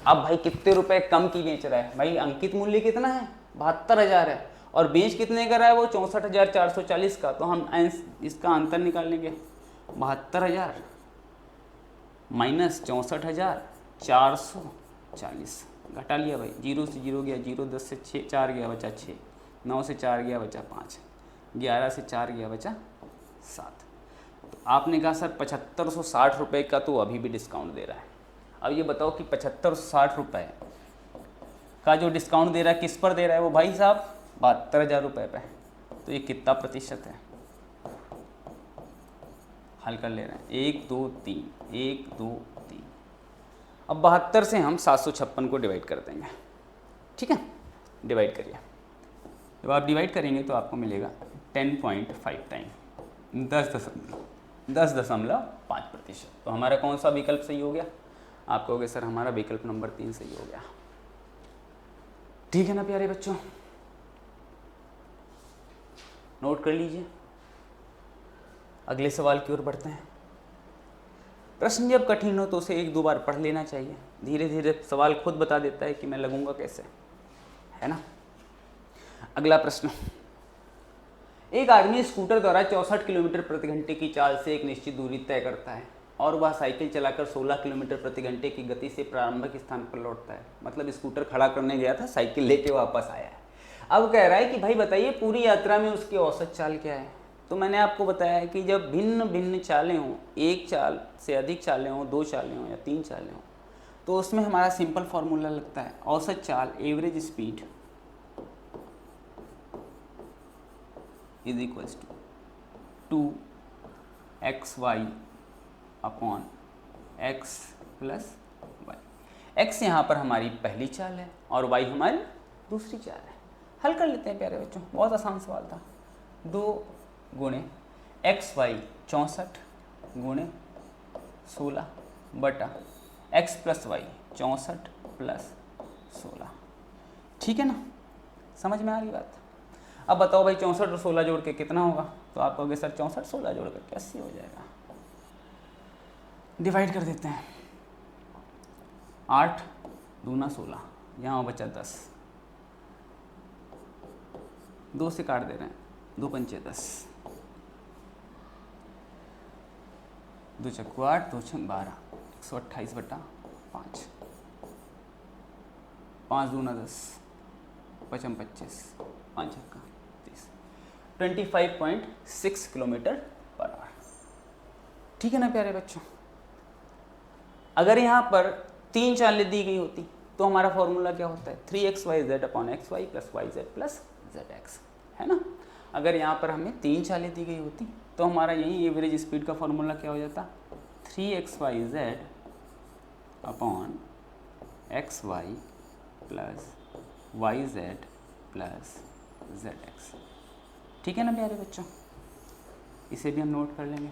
अब भाई कितने रुपए कम की बेच रहा है, भाई अंकित मूल्य कितना है 72,000 है, और बेच कितने का रहा है वो 64,440 का, तो हम इसका अंतर निकाल लेंगे, 72,000 माइनस 64,440, घटा लिया भाई, 0 से 0 गया 0, 10 से 6 4 गया बचा 6, 9 से 4 गया बचा 5, 11 से 4 गया बचा 7। तो आपने कहा सर 7560 रुपये का तो अभी भी डिस्काउंट दे रहा है। अब ये बताओ कि 7560 रुपये का जो डिस्काउंट दे रहा है किस पर दे रहा है वो भाई साहब, 72,000 रुपये पे, तो ये कितना प्रतिशत है, हल कर ले रहे हैं, 1 2 3 1 2 3। अब 72 से हम 756 को डिवाइड कर देंगे, ठीक है, डिवाइड करिए। जब आप डिवाइड करेंगे तो आपको मिलेगा 10.5 टाइम 10.5%। तो हमारा कौन सा विकल्प सही हो गया, आप कहोगे सर हमारा विकल्प नंबर 3 सही हो गया। ठीक है ना प्यारे बच्चों, नोट कर लीजिए। अगले सवाल की ओर बढ़ते हैं। प्रश्न जब कठिन हो तो उसे 1-2 बार पढ़ लेना चाहिए, धीरे धीरे सवाल खुद बता देता है कि मैं लगूंगा कैसे, है ना। अगला प्रश्न, एक आदमी स्कूटर द्वारा 64 किलोमीटर प्रति घंटे की चाल से एक निश्चित दूरी तय करता है और वह साइकिल चलाकर 16 किलोमीटर प्रति घंटे की गति से प्रारंभिक स्थान पर लौटता है। मतलब स्कूटर खड़ा करने गया था, साइकिल लेके वापस आया है। अब कह रहा है कि भाई बताइए पूरी यात्रा में उसकी औसत चाल क्या है। तो मैंने आपको बताया है कि जब भिन्न भिन्न चालें हों, एक चाल से अधिक चालें हों, 2 चालें हों या 3 चालें हों, तो उसमें हमारा सिंपल फार्मूला लगता है, औसत चाल average speed is equals to 2xy upon x plus y. x यहाँ पर हमारी पहली चाल है और y हमारी दूसरी चाल है। हल कर लेते हैं प्यारे बच्चों, बहुत आसान सवाल था। 2 गुणे xy 64 गुणे 16 बटा x प्लस वाई 64 प्लस 16, ठीक है ना, समझ में आ रही बात। अब बताओ भाई 64 और 16 जोड़ के कितना होगा, तो आप कहोगे सर 64 16 जोड़ करके 80 हो जाएगा। डिवाइड कर देते हैं, 8 दूना 16, यहाँ बचा 10, 2 से काट दे रहे हैं, 2 पंचे 10, 2 चक्कू 8, 2 छंग 12, 128 बटा 5, 5 दूना 10, 5 25, 5 छक्का 30, 25.6 किलोमीटर पर आवर। ठीक है ना प्यारे बच्चों। अगर यहाँ पर 3 चालें दी गई होती तो हमारा फॉर्मूला क्या होता है, 3xyz upon xy plus yz plus zx, है ना। अगर यहाँ पर हमें 3 चालें दी गई होती तो हमारा यही एवरेज स्पीड का फॉर्मूला क्या हो जाता, 3xyz upon xy plus yz plus zx। ठीक है ना प्यारे बच्चों, इसे भी हम नोट कर लेंगे।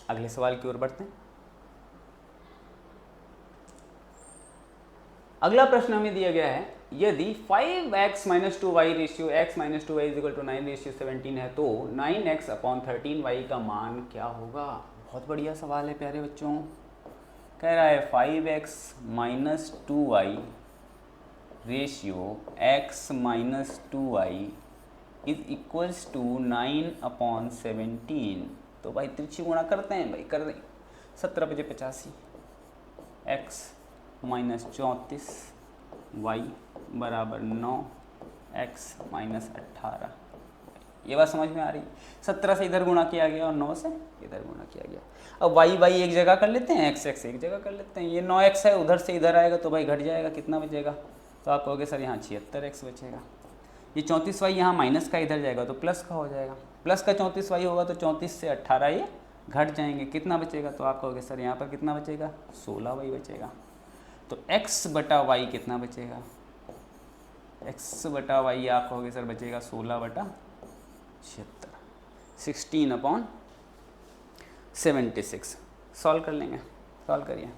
अगले सवाल की ओर बढ़ते हैं। अगला प्रश्न हमें दिया गया है, यदि 5x minus 2y ratio x minus 2y is equal to 9 ratio 17 है तो 9x अपॉन 13y का मान क्या होगा। बहुत बढ़िया सवाल है प्यारे बच्चों, कह रहा है 5x minus 2y ratio x minus 2y is equals to 9/17। तो भाई त्रिची गुणा करते हैं भाई, कर दें 17 बजे 85, x माइनस 34 y बराबर 9, x माइनस 18। ये बात समझ में आ रही? 17 से इधर गुणा किया गया और 9 से इधर गुणा किया गया। अब y एक जगह कर लेते हैं, x एक जगह कर लेते हैं। ये 9x है, उधर से इधर आएगा तो भाई घट जाएगा, कितना बचेगा? तो आप कहोगे सर यहाँ 76x बचेगा। ये 34y यहाँ माइनस का इधर जाएगा तो प्लस का हो जाएगा, प्लस का 34y होगा तो 34 से 18 ये घट जाएंगे, कितना बचेगा? तो आप कहोगे सर यहाँ पर कितना बचेगा? 16y बचेगा। तो x बटा y कितना बचेगा? x बटा y आप कहोगे सर बचेगा 16/76, 16/76। सॉल्व कर लेंगे, सॉल्व करिए।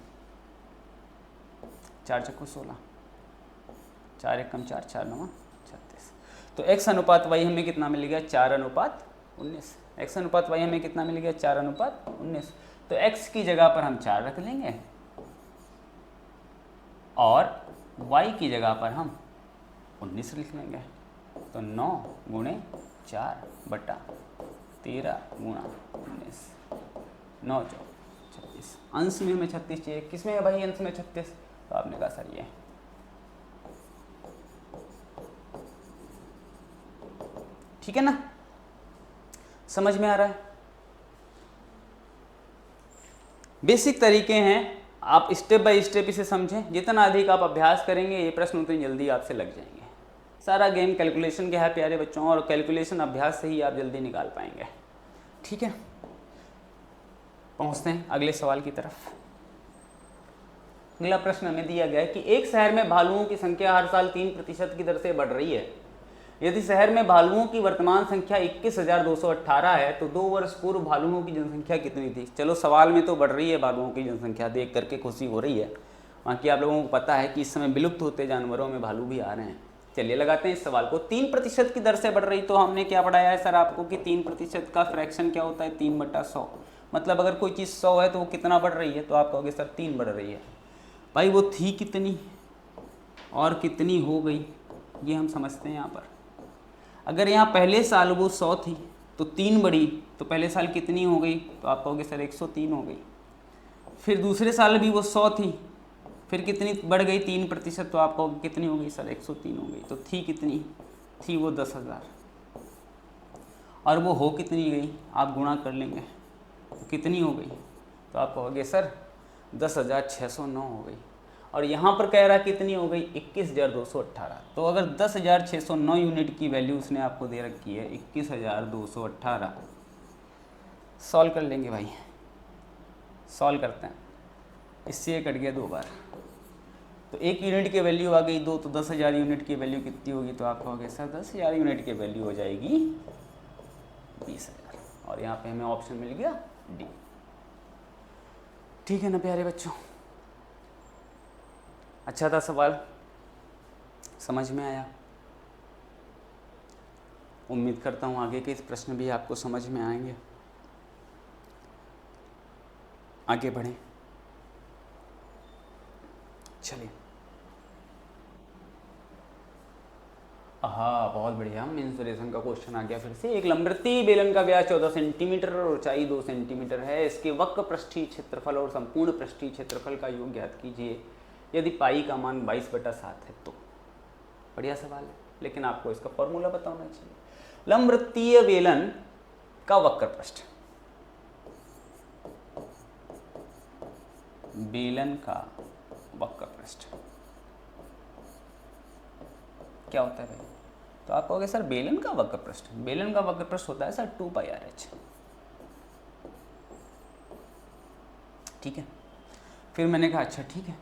4 चक्कू 16, 4 एकम 4, 4 9 36। तो x अनुपात y हमें कितना मिल गया? 4/19। x अनुपात y हमें कितना मिल गया? 4/19। तो x की जगह पर हम 4 रख लेंगे और y की जगह पर हम 19 लिख लेंगे। तो 9 गुणे 4/13 गुणा 19, 9 4 36। अंश में हमें 36 चाहिए, किसमें है भाई अंश में 36? तो आपने कहा सर ये। ठीक है ना, समझ में आ रहा है? बेसिक तरीके हैं, आप स्टेप बाय स्टेप इसे समझें। जितना अधिक आप अभ्यास करेंगे ये प्रश्न उतनी जल्दी आपसे लग जाएंगे। सारा गेम कैलकुलेशन का है प्यारे बच्चों, और कैलकुलेशन अभ्यास से ही आप जल्दी निकाल पाएंगे। ठीक है, पहुंचते हैं अगले सवाल की तरफ। अगला प्रश्न हमें दिया गया है कि एक शहर में भालुओं की संख्या हर साल 3% की दर से बढ़ रही है। यदि शहर में भालुओं की वर्तमान संख्या 21,218 है तो 2 वर्ष पूर्व भालुओं की जनसंख्या कितनी थी? चलो सवाल में तो बढ़ रही है भालुओं की जनसंख्या, देख करके खुशी हो रही है। बाकी आप लोगों को पता है कि इस समय विलुप्त होते जानवरों में भालू भी आ रहे हैं। चलिए लगाते हैं इस सवाल को। 3% की दर से बढ़ रही, तो हमने क्या पढ़ाया है सर आपको कि 3% का फ्रैक्शन क्या होता है? 3/100। मतलब अगर कोई चीज़ 100 है तो वो कितना बढ़ रही है? तो आप कहोगे सर 3 बढ़ रही है। भाई वो थी कितनी और कितनी हो गई, ये हम समझते हैं यहाँ पर। अगर यहाँ पहले साल वो 100 थी तो 3 बढ़ी, तो पहले साल कितनी हो गई? तो आप कहोगे सर 103 हो गई। फिर दूसरे साल भी वो 100 थी, फिर कितनी बढ़ गई? 3%। तो आप कहोगे कितनी हो गई सर? 103 हो गई। तो थी कितनी? थी वो 10,000। और वो हो कितनी गई? आप गुणा कर लेंगे तो कितनी हो गई? तो आप कहोगे सर 10,609 हो गई। और यहाँ पर कह रहा कितनी हो गई? 21,218। तो अगर 10,609 यूनिट की वैल्यू उसने आपको दे रखी है 21,218। सॉल्व कर लेंगे भाई, सॉल्व करते हैं। इससे ये कट गया 2 बार, तो 1 यूनिट की वैल्यू आ गई 2, तो 10,000 यूनिट की वैल्यू कितनी होगी? तो आप कहोगे सर 10,000 यूनिट की वैल्यू हो जाएगी 20,000। और यहाँ पे हमें ऑप्शन मिल गया डी। ठीक है ना प्यारे बच्चों, अच्छा था सवाल, समझ में आया? उम्मीद करता हूँ आगे के इस प्रश्न भी आपको समझ में आएंगे। आगे बढ़ें, चलिए। हाँ बहुत बढ़िया, मेंसुरेशन का क्वेश्चन आ गया फिर से। एक लंबवृत्तीय बेलन का व्यास 14 सेंटीमीटर और ऊंचाई 2 सेंटीमीटर है। इसके वक्र पृष्ठीय क्षेत्रफल और संपूर्ण पृष्ठीय क्षेत्रफल का योग ज्ञात कीजिए यदि पाई का मान 22/7 है तो। बढ़िया सवाल है, लेकिन आपको इसका फॉर्मूला पता होना चाहिए। लंबवृत्तीय बेलन का वक्र पृष्ठ, बेलन का वक्र पृष्ठ क्या होता है भाई? तो आप कहोगे सर बेलन का वक्र पृष्ठ, बेलन का वक्र पृष्ठ होता है सर 2πRh। ठीक है, फिर मैंने कहा अच्छा ठीक है,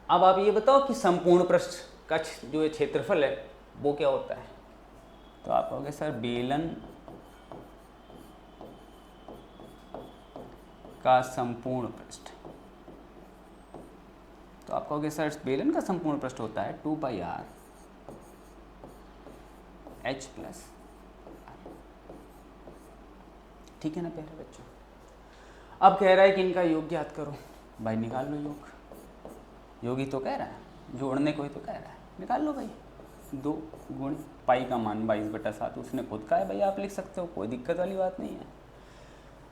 अब आप ये बताओ कि संपूर्ण पृष्ठ का जो ये क्षेत्रफल है वो क्या होता है? तो आप कहोगे सर बेलन का संपूर्ण पृष्ठ, तो आप कहोगे सर बेलन का संपूर्ण पृष्ठ होता है 2πRh+। ठीक है ना प्यारे बच्चों? अब कह रहा है कि इनका योग ज्ञात करो। भाई निकाल लो योग, योगी तो कह रहा है, जोड़ने को ही तो कह रहा है, निकाल लो भाई। 2 गुण पाई का मान 22/7 उसने खुद कहा है भाई, आप लिख सकते हो, कोई दिक्कत वाली बात नहीं है।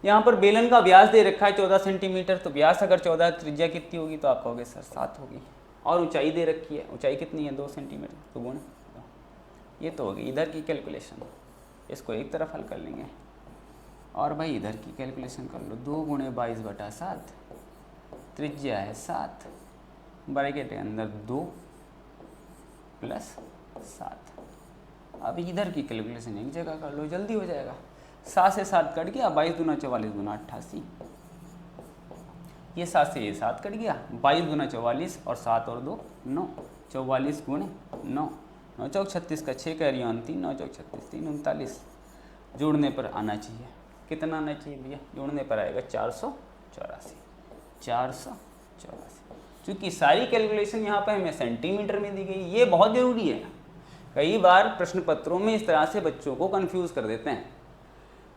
यहाँ पर बेलन का व्यास दे रखा है 14 सेंटीमीटर, तो व्यास अगर 14, त्रिज्या कितनी होगी, तो आप कहोगे सर 7 होगी। और ऊंचाई दे रखी है, ऊंचाई कितनी है 2 सेंटीमीटर, तो गुण 2। ये तो होगी इधर की कैलकुलेशन, इसको एक तरफ हल कर लेंगे। और भाई इधर की कैलकुलेशन कर लो, 2 गुणे 22/7, त्रिज्या है 7, ब्रैकेट के अंदर 2 + 7। अब इधर की कैलकुलेशन एक जगह कर लो, जल्दी हो जाएगा। 7 से 7 कट गया, 22 दूना 44 दूना 88। ये 7 से ये 7 कट गया, 22 दूना 44 और 7 और 2 9, 44 गुणे 9, 9 चौक 36 का 6 कैरी ऑन 3, 9 चौक 36, 3 39। जोड़ने पर आना चाहिए, कितना आना चाहिए भैया, जोड़ने पर आएगा 484, 484। क्योंकि सारी कैलकुलेशन यहाँ पर हमें सेंटीमीटर में दी गई, ये बहुत ज़रूरी है। कई बार प्रश्न पत्रों में इस तरह से बच्चों को कंफ्यूज कर देते हैं।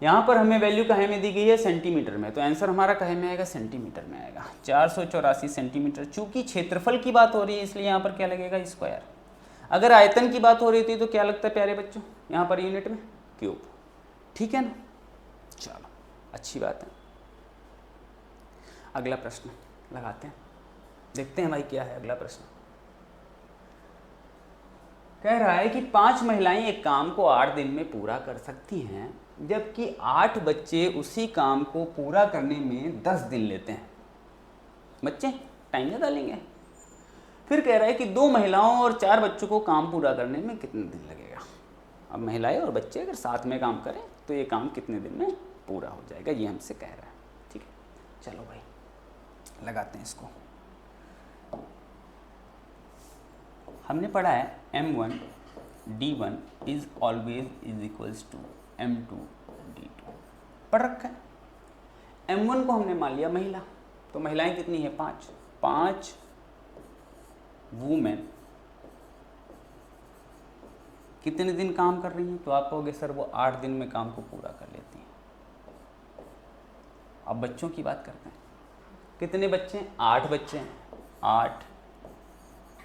यहाँ पर हमें वैल्यू कहे में दी गई है, सेंटीमीटर में, तो आंसर हमारा कहे में आएगा, सेंटीमीटर में आएगा। 484 सेंटीमीटर। चूंकि क्षेत्रफल की बात हो रही है इसलिए यहाँ पर क्या लगेगा, स्क्वायर। अगर आयतन की बात हो रही थी तो क्या लगता है प्यारे बच्चों, यहाँ पर यूनिट में क्यूब। ठीक है ना, चलो अच्छी बात है। अगला प्रश्न लगाते हैं, देखते हैं भाई क्या है अगला प्रश्न। कह रहा है कि 5 महिलाएं एक काम को 8 दिन में पूरा कर सकती हैं, जबकि 8 बच्चे उसी काम को पूरा करने में 10 दिन लेते हैं। बच्चे टाइम ज़्यादा लेंगे। फिर कह रहा है कि 2 महिलाओं और 4 बच्चों को काम पूरा करने में कितने दिन लगेगा। अब महिलाएं और बच्चे अगर साथ में काम करें तो ये काम कितने दिन में पूरा हो जाएगा, ये हमसे कह रहा है। ठीक है, चलो भाई लगाते हैं इसको। हमने पढ़ा है M1 D1 is always is equals to M2 D2, पढ़ रखा है। M1 को हमने मान लिया महिला, तो महिलाएं कितनी है 5, 5 वुमेन कितने दिन काम कर रही हैं, तो आप कहोगे सर वो 8 दिन में काम को पूरा कर लेती हैं। अब बच्चों की बात करते हैं, कितने बच्चे हैं, 8 बच्चे हैं, 8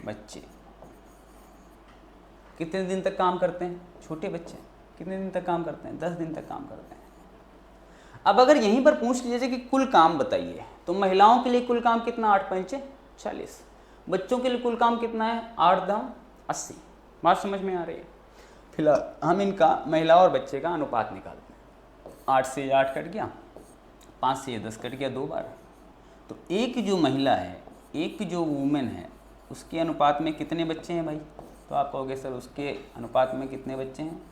बच्चे कितने दिन तक काम करते हैं, छोटे बच्चे कितने दिन तक काम करते हैं, 10 दिन तक काम करते हैं। अब अगर यहीं पर पूछ लीजिए कि कुल काम बताइए, तो महिलाओं के लिए कुल काम कितना, 8 पंचे 40, बच्चों के लिए कुल काम कितना है, 8 दाम 80। बात समझ में आ रही है। फिलहाल हम इनका महिला और बच्चे का अनुपात निकालते हैं। 8 से 8 कट गया, 5 से 10 कट गया 2 बार, तो एक जो महिला है, एक जो वुमेन है, उसके अनुपात में कितने बच्चे हैं भाई, तो आप कहोगे सर उसके अनुपात में कितने बच्चे हैं,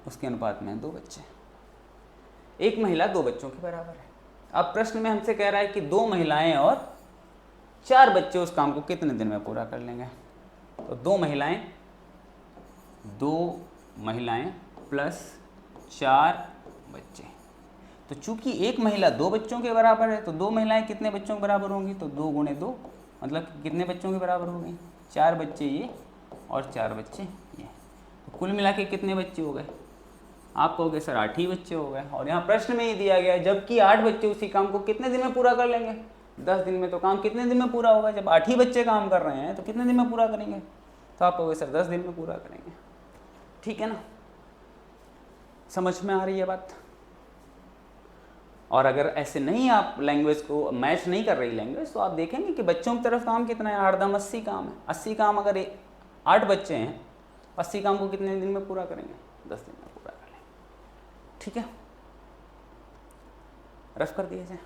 उसके अनुपात में 2 बच्चे। एक महिला 2 बच्चों के बराबर है। अब प्रश्न में हमसे कह रहा है कि 2 महिलाएं और 4 बच्चे उस काम को कितने दिन में पूरा कर लेंगे, तो 2 महिलाएं प्लस 4 बच्चे। तो चूंकि एक महिला 2 बच्चों के बराबर है, तो 2 महिलाएं कितने बच्चों के बराबर होंगी, तो 2 गुणे 2 मतलब कितने बच्चों के बराबर हो गई, 4 बच्चे ये और 4 बच्चे ये, तो कुल मिला के कितने बच्चे हो गए, आप कहोगे सर 8 ही बच्चे हो गए। और यहाँ प्रश्न में ये दिया गया है जबकि 8 बच्चे उसी काम को कितने दिन में पूरा कर लेंगे, 10 दिन में। तो काम कितने दिन में पूरा होगा, जब 8 ही बच्चे काम कर रहे हैं तो कितने दिन में पूरा करेंगे, तो आप कहोगे सर 10 दिन में पूरा करेंगे। ठीक है ना, समझ में आ रही है बात। और अगर ऐसे नहीं आप लैंग्वेज को मैच नहीं कर रही लैंग्वेज, तो आप देखेंगे कि बच्चों की तरफ काम कितना है, 8 दाम 80 काम है। 80 काम अगर 8 बच्चे हैं, 80 काम को कितने दिन में पूरा करेंगे, 10 दिन में पूरा कर लेंगे। ठीक है, रफ कर दिया जाए,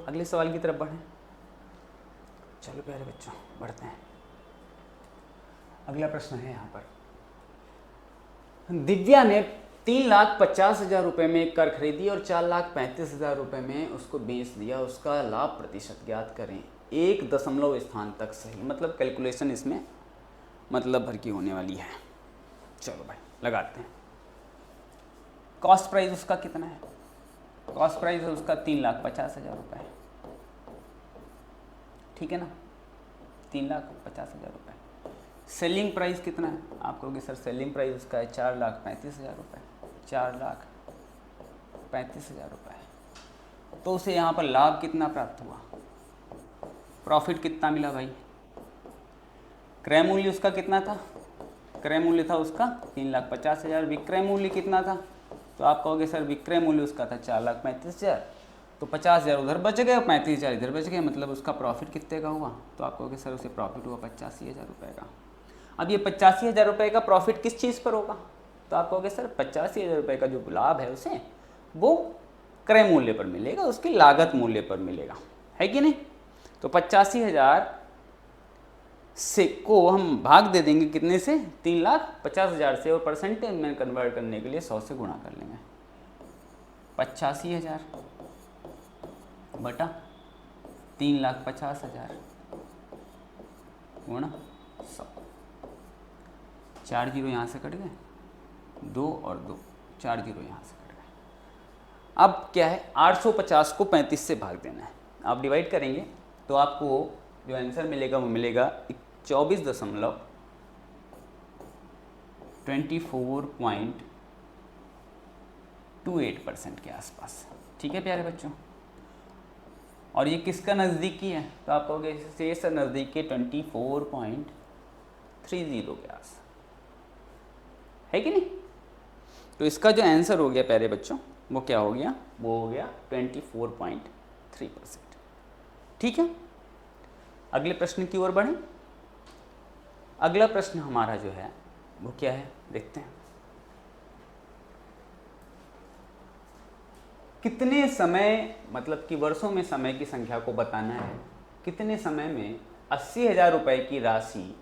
अगले सवाल की तरफ बढ़ें। चलो प्यारे बच्चों बढ़ते हैं। अगला प्रश्न है यहाँ पर, दिव्या ने 3,50,000 रुपये में एक कार खरीदी और 4,35,000 रुपये में उसको बेच दिया, उसका लाभ प्रतिशत ज्ञात करें। 1 दशमलव स्थान तक सही, मतलब कैलकुलेशन इसमें मतलब भर की होने वाली है। चलो भाई लगाते हैं। कॉस्ट प्राइस उसका कितना है, कॉस्ट प्राइस है उसका 3,50,000 रुपये। ठीक है ना, 3,50,000 रुपये। सेलिंग प्राइस कितना है, आप कहोगे सर सेलिंग प्राइस उसका है 4,35,000 रुपये, 4,35,000 रुपये। तो उसे यहाँ पर लाभ कितना प्राप्त हुआ, प्रॉफिट कितना मिला भाई, क्रय मूल्य उसका कितना था, क्रय मूल्य था उसका 3,50,000, विक्रय मूल्य कितना था, तो आप कहोगे सर विक्रय मूल्य उसका था 4,35,000, तो 50,000 उधर बच गए, 35,000 इधर बच गए, मतलब उसका प्रॉफिट कितने का हुआ, तो आप कहोगे सर उसे प्रॉफिट हुआ 85,000 रुपये का। अब ये 85,000 रुपये का प्रॉफिट किस चीज़ पर होगा, तो आप कहोगे सर 85,000 रुपये का जो लाभ है उसे वो क्रय मूल्य पर मिलेगा, उसकी लागत मूल्य पर मिलेगा, है कि नहीं। तो 85,000 से को हम भाग दे देंगे कितने से, 3,50,000 से, और परसेंटेज में कन्वर्ट करने के लिए 100 से गुणा कर लेंगे। 85,000 बटा 3,50,000 गुणा 100, 4 जीरो यहाँ से कट गए, 2 और 2, 4 जीरो यहाँ से कट गए। अब क्या है, 850 को 35 से भाग देना है, आप डिवाइड करेंगे तो आपको जो आंसर मिलेगा वो मिलेगा 24.28% के आसपास। ठीक है प्यारे बच्चों, और ये किसका नज़दीकी है, तो आप कहोगे शेष नज़दीकी 24.30 के आस, है कि नहीं। तो इसका जो आंसर हो गया प्यारे बच्चों वो क्या हो गया, वो हो गया 24.3%। ठीक है, अगले प्रश्न की ओर बढ़ें। अगला प्रश्न हमारा जो है वो क्या है, देखते हैं। कितने समय, मतलब कि वर्षों में समय की संख्या को बताना है, कितने समय में 80,000 रुपये की राशि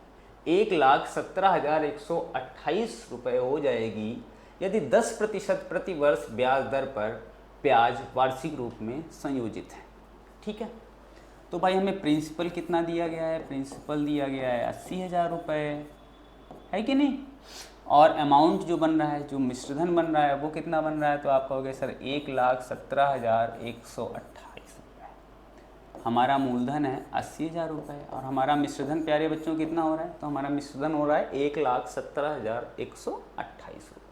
1,17,128 रुपये हो जाएगी यदि 10% प्रति वर्ष ब्याज दर पर ब्याज वार्षिक रूप में संयोजित है। ठीक है, तो भाई हमें प्रिंसिपल कितना दिया गया है, प्रिंसिपल दिया गया है 80,000 रुपये, है कि नहीं, और अमाउंट जो बन रहा है, जो मिश्रधन बन रहा है वो कितना बन रहा है, तो आप कहोगे सर 1,17,128 रुपये। हमारा मूलधन है 80,000 रुपये और हमारा मिश्रधन प्यारे बच्चों कितना हो रहा है, तो हमारा मिश्रधन हो रहा है 1,17,128 रुपये।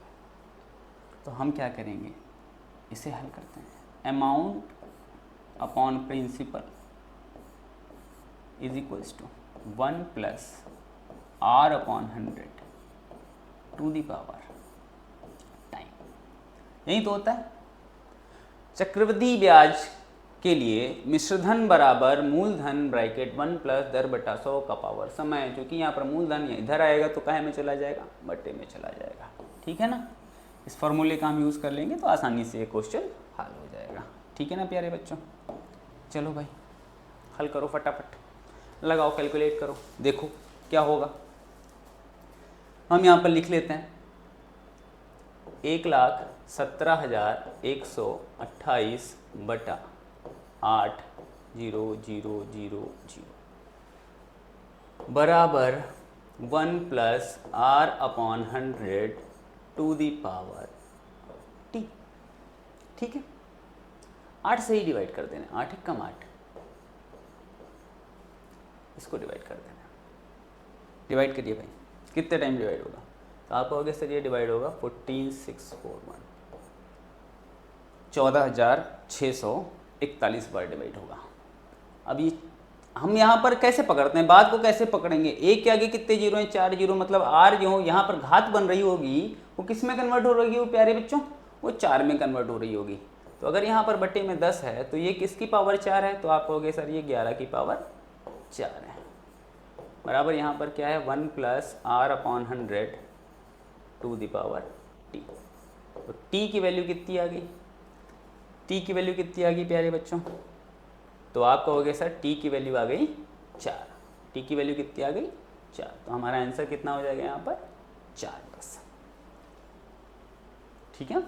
तो हम क्या करेंगे, इसे हल करते हैं। Amount upon principal is equals to 1 + R/100 to the power time. यही तो होता है। चक्रवृद्धि ब्याज के लिए मिश्रधन बराबर मूलधन ब्रैकेट 1 + दर बटा 100 का पावर समय, क्योंकि यहाँ पर मूलधन इधर आएगा तो काहे में चला जाएगा, बट्टे में चला जाएगा। ठीक है ना, इस फॉर्मूले का हम यूज़ कर लेंगे तो आसानी से ये क्वेश्चन हल हो जाएगा। ठीक है ना प्यारे बच्चों, चलो भाई हल करो, फटाफट लगाओ, कैलकुलेट करो, देखो क्या होगा। हम यहाँ पर लिख लेते हैं 1,17,128 बटा 8,0,0,0,0 बराबर 1 + R/100 to the power t। ठीक है, 8 से ही डिवाइड कर देना, 8 × 8, इसको डिवाइड कर देना। डिवाइड करिए भाई, कितने टाइम डिवाइड होगा, तो आप कहोगे सर ये डिवाइड होगा 14,641, 14,641 बार डिवाइड होगा। अब ये हम यहाँ पर कैसे पकड़ते हैं, बात को कैसे पकड़ेंगे, एक के आगे कितने जीरो हैं, 4 जीरो, मतलब आर जो यहाँ पर घात बन रही होगी वो किस में कन्वर्ट हो रही है, वो प्यारे बच्चों वो 4 में कन्वर्ट हो रही होगी। तो अगर यहाँ पर बट्टे में 10 है तो ये किसकी पावर 4 है, तो आप कहोगे सर ये 11 की पावर 4 है, बराबर यहाँ पर क्या है 1 + R/100 to the power t। तो t की वैल्यू कितनी आ गई, t की वैल्यू कितनी आ गई प्यारे बच्चों, तो आप कहोगे सर t की वैल्यू आ गई 4, t की वैल्यू कितनी आ गई 4, तो हमारा आंसर कितना हो जाएगा यहाँ पर 4 बस। ठीक है।